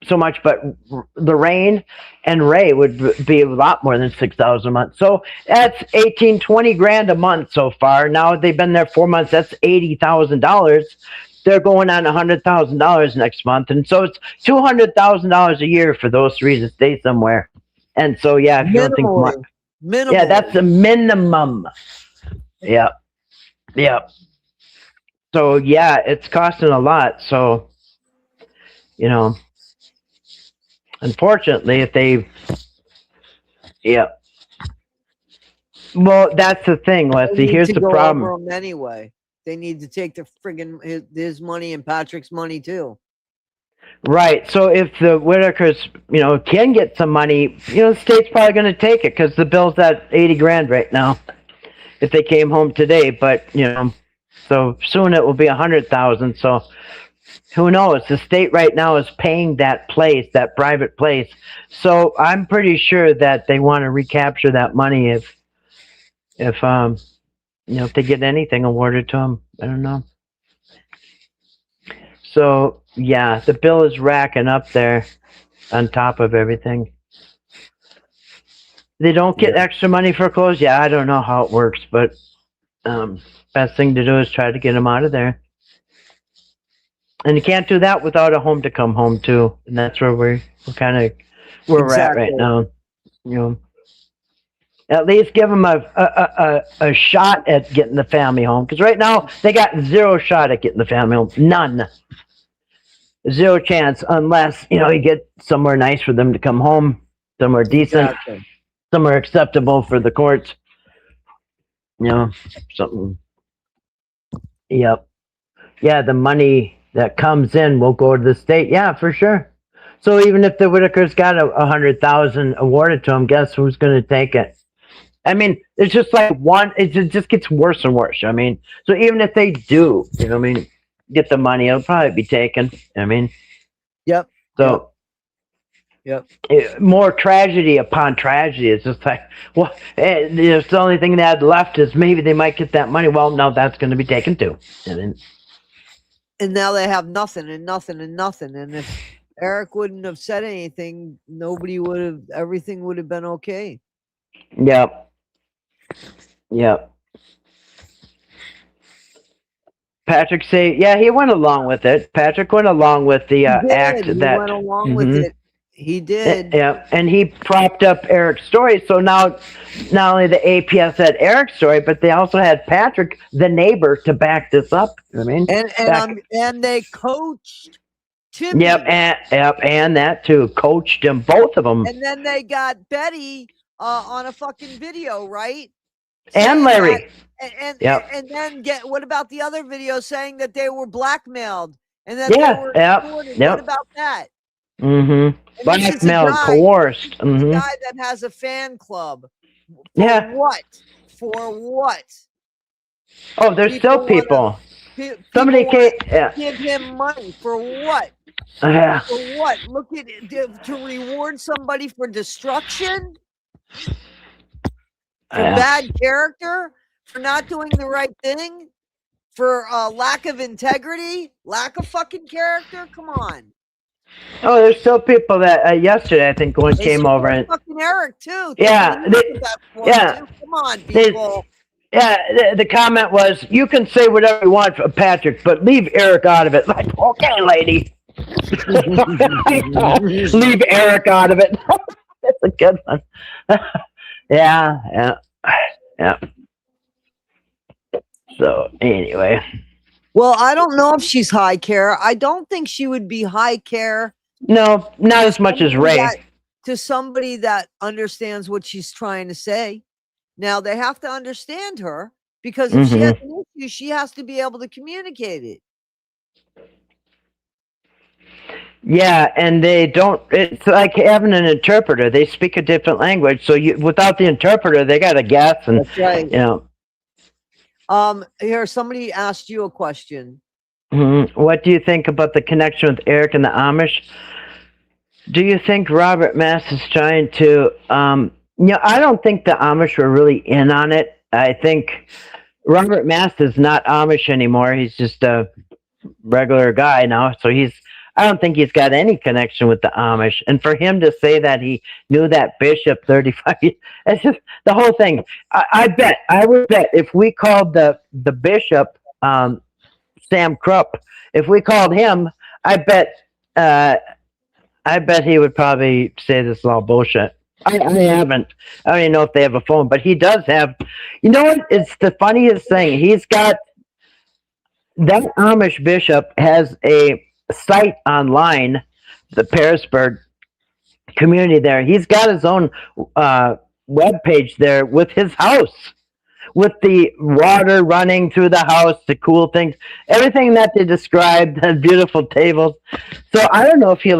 so much, but Lorraine and Ray would be a lot more than $6,000 a month. So that's 18, 20 grand a month so far. Now they've been there 4 months. That's $80,000. They're going on $100,000 next month, and so it's $200,000 a year for those three to stay somewhere. And so yeah, if you don't think much, Minimum. yeah, that's the minimum. Yeah, yeah. So yeah, it's costing a lot. So unfortunately, if they, yeah. Well, that's the thing, They Leslie. need Here's to the go problem. over 'em anyway. They need to take the friggin' his money and Patrick's money too. Right. So if the Whitakers, can get some money, the state's probably going to take it because the bill's at 80 grand right now. If they came home today, but so soon it will be 100,000. So who knows? The state right now is paying that place, that private place. So I'm pretty sure that they want to recapture that money if they get anything awarded to them. I don't know. So yeah, the bill is racking up there on top of everything. They don't get extra money for clothes. Yeah, I don't know how it works, but best thing to do is try to get them out of there. And you can't do that without a home to come home to, and that's where we're at right now. At least give them a shot at getting the family home, because right now they got zero shot at getting the family home. None. Zero chance, unless you get somewhere nice for them to come home, somewhere decent, somewhere acceptable for the courts. Something. Yep. Yeah, the money that comes in will go to the state. Yeah, for sure. So even if the Whitakers got 100,000 awarded to them, guess who's going to take it? I mean, it's just like it just gets worse and worse. I mean, so even if they do, I mean, get the money, it'll probably be taken. I mean, Yep. so Yep. more tragedy upon tragedy. It's just like, well, the only thing they had left is maybe they might get that money. Well, no, that's going to be taken too. And now they have nothing and nothing and nothing. And if Eric wouldn't have said anything, everything would have been okay. Yep. Yep. Patrick say, yeah, he went along with it. Patrick went along with the act He that went along with it. He did. Yeah, and he propped up Eric's story. So now, not only the APS had Eric's story, but they also had Patrick, the neighbor, to back this up. I mean, and they coached Timmy. Yep, and that too, coached them, both of them. And then they got Betty on a fucking video, right? And Larry. And then what about the other video saying that they were blackmailed and that they were recorded? What about that? Mm-hmm. Blackmailed, coerced. Mm-hmm. Guy that has a fan club. What? For what? Oh, there's still people. Somebody can't give him money for what? For what? Look at it, to reward somebody for destruction, for bad character, for not doing the right thing, for lack of integrity, lack of fucking character. Come on. Oh, there's still people that yesterday I think one came over and fucking Eric too. Yeah, come on, people. The comment was, "You can say whatever you want, Patrick, but leave Eric out of it." Like, okay, lady, leave Eric out of it. That's a good one. Yeah. So anyway. Well, I don't know if she's high care. I don't think she would be high care. No, not as much as Ray. To somebody that understands what she's trying to say. Now, they have to understand her because if she has an issue, she has to be able to communicate it. Yeah, and they don't. It's like having an interpreter. They speak a different language, so without the interpreter, they got to guess. And that's right. Here, somebody asked you a question. What do you think about the connection with Eric and the Amish? Do you think Robert Mass is trying to, I don't think the Amish were really in on it. I think Robert Mass is not Amish anymore. He's just a regular guy now. So I don't think he's got any connection with the Amish. And for him to say that he knew that bishop 35 years, it's just the whole thing. I would bet if we called the bishop, Sam Krupp, if we called him, I bet he would probably say this is all bullshit. I haven't. I don't even know if they have a phone, but he does have. You know what? It's the funniest thing. He's got that Amish bishop has a site online, the Pearisburg community there. He's got his own web page there with his house, with the water running through the house, the cool things, everything that they described, the beautiful tables. So I don't know if he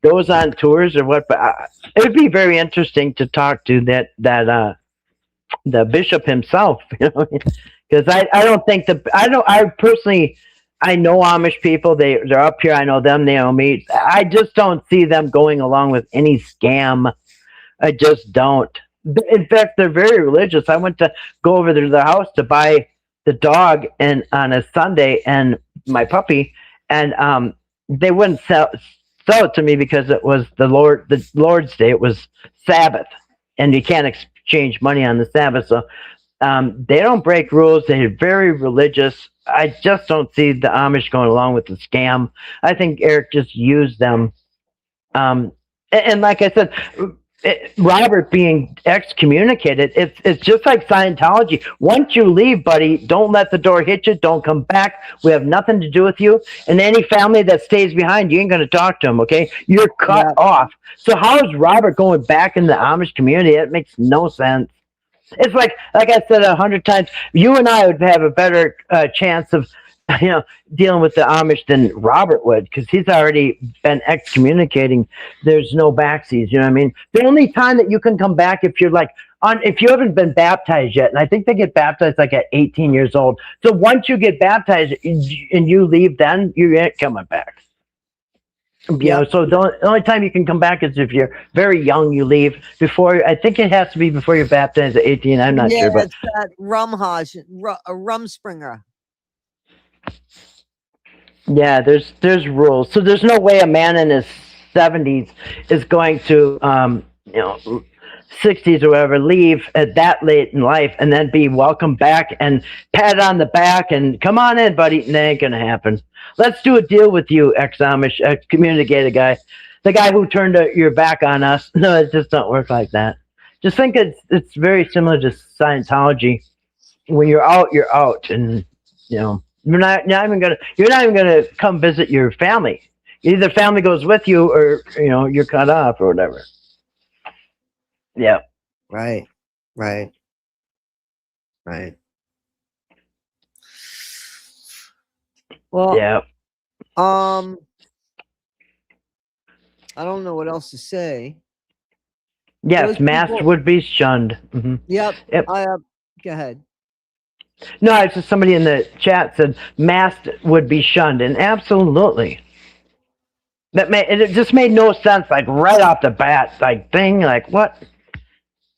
goes on tours or what, but it would be very interesting to talk to the bishop himself, because I don't think I know Amish people. They're up here. I know them. They know me. I just don't see them going along with any scam. I just don't. In fact, they're very religious. I went to go over to their house to buy the dog on a Sunday and my puppy, and they wouldn't sell it to me because it was the Lord's Day. It was Sabbath, and you can't exchange money on the Sabbath. So they don't break rules. They're very religious. I just don't see the Amish going along with the scam. I think Eric just used them. And like I said, Robert being excommunicated, it's just like Scientology. Once you leave, buddy, don't let the door hit you. Don't come back. We have nothing to do with you. And any family that stays behind, you ain't going to talk to them, okay? You're cut off. So how is Robert going back in the Amish community? It makes no sense. It's like I said 100 times, you and I would have a better chance of, dealing with the Amish than Robert would, because he's already been excommunicating. There's no backsies, you know what I mean? The only time that you can come back if you're like if you haven't been baptized yet, and I think they get baptized like at 18 years old. So once you get baptized and you leave, then you ain't coming back. You know, so the only time you can come back is if you're very young. You leave before. I think it has to be before you're baptized at 18. I'm not sure, but it's that Rumspringer. Yeah, there's rules. So there's no way a man in his 70s is going to, 60s or whatever, leave at that late in life and then be welcomed back and pat on the back and come on in, buddy. That ain't gonna happen. Let's do a deal with you, ex-Amish, ex-communicated guy, the guy who turned your back on us. No, it just don't work like that. Just think it's very similar to Scientology. When you're out, and you're not even gonna come visit your family. Either family goes with you, or you're cut off or whatever. Yeah. Right. Well, Yeah. I don't know what else to say. Yes, masked would be shunned. Mm-hmm. Yep. Go ahead. No, it's just somebody in the chat said masked would be shunned, and absolutely. It just made no sense, like right off the bat, like thing, like what?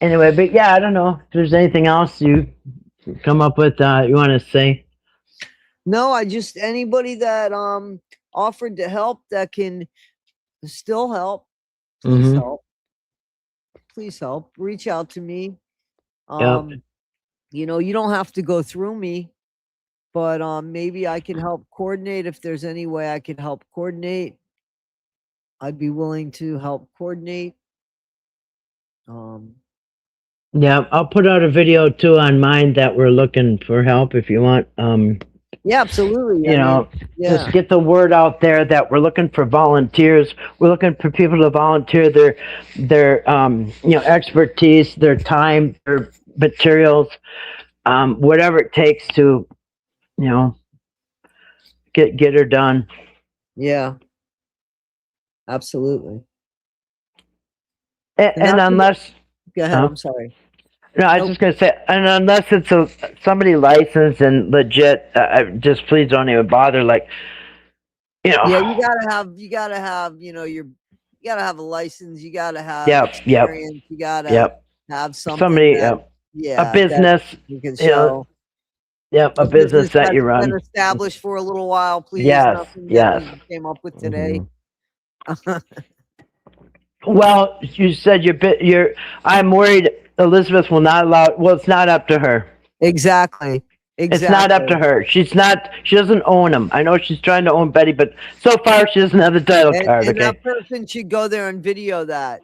Anyway, but yeah, I don't know if there's anything else you come up with you want to say. No, anybody that offered to help that can still help. Please help. Please help. Reach out to me. You don't have to go through me, but maybe I can help coordinate. If there's any way I can help coordinate, I'd be willing to help coordinate. Yeah, I'll put out a video too on mine that we're looking for help if you want. Yeah, absolutely. Just get the word out there that we're looking for volunteers. We're looking for people to volunteer their expertise, their time, their materials, whatever it takes to, get her done. Yeah, absolutely. And unless, go ahead. I'm sorry. No, I was just gonna say, and unless it's somebody licensed and legit, just please don't even bother. Like, Yeah, you gotta have, you gotta have a license. You gotta have experience. You gotta have something. A business. You can show. A business that you run. Been established for a little while, please. Yes. You came up with today. Well, you said I'm worried Elizabeth will not allow. Well, it's not up to her. Exactly. It's not up to her. She doesn't own them. I know she's trying to own Betty, but so far she doesn't have the title card. And that person should go there and video that.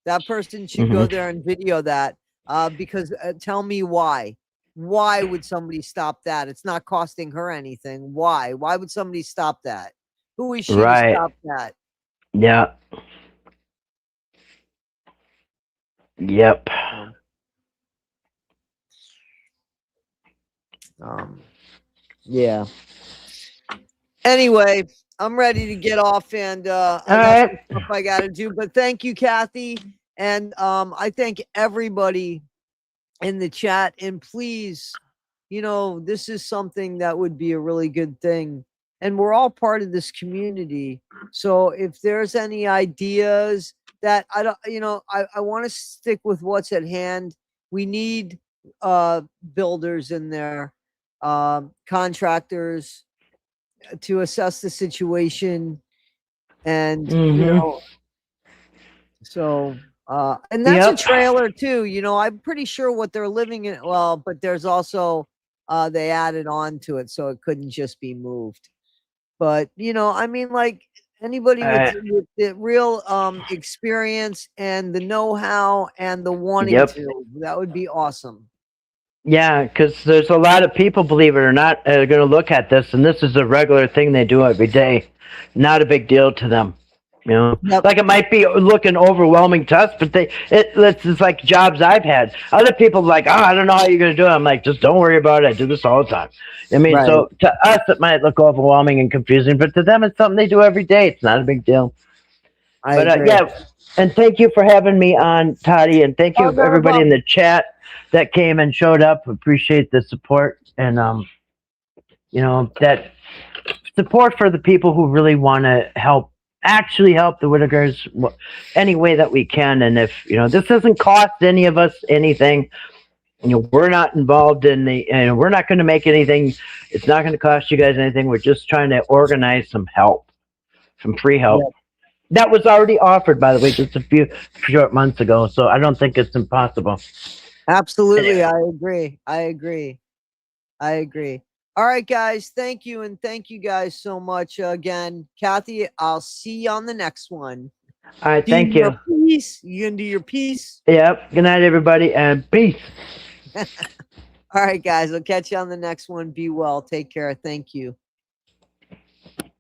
That person should go there and video that. Because tell me why. Why would somebody stop that? It's not costing her anything. Why? Why would somebody stop that? Who is she to stop that? Yeah. Yep. Yeah. Anyway, I'm ready to get off, and I got some stuff I got to do. But thank you, Kathy, and I thank everybody in the chat. And please, this is something that would be a really good thing, and we're all part of this community. So if there's any ideas that I don't, I want to stick with what's at hand. We need builders in there, contractors to assess the situation, and so and that's a trailer too. I'm pretty sure what they're living in. Well, but there's also they added on to it, so it couldn't just be moved. But like anybody with the real experience and the know-how and the wanting to, that would be awesome. Yeah, because there's a lot of people, believe it or not, are going to look at this, and this is a regular thing they do every day. Not a big deal to them. Like it might be looking overwhelming to us, but it's like jobs I've had. Other people like, I don't know how you're going to do it. I'm like, just don't worry about it. I do this all the time. I mean, so to us, it might look overwhelming and confusing, but to them, it's something they do every day. It's not a big deal. I agree. And thank you for having me on, Toddie. And thank you Oh, not a everybody in problem. the chat that came and showed up. Appreciate the support and that support for the people who really want to actually help the Whittakers any way that we can. And if this doesn't cost any of us anything, we're not involved in we're not going to make anything. It's not going to cost you guys anything. We're just trying to organize some help, some free help. Yeah. That was already offered, by the way, just a few short months ago. So I don't think it's impossible. Absolutely. Anyway. I agree. I agree. I agree. All right, guys. Thank you. And thank you guys so much again. Kathy, I'll see you on the next one. All right. Do Thank your you. piece. You can do your piece. Yep. Good night, everybody, and peace. All right, guys. I'll catch you on the next one. Be well. Take care. Thank you.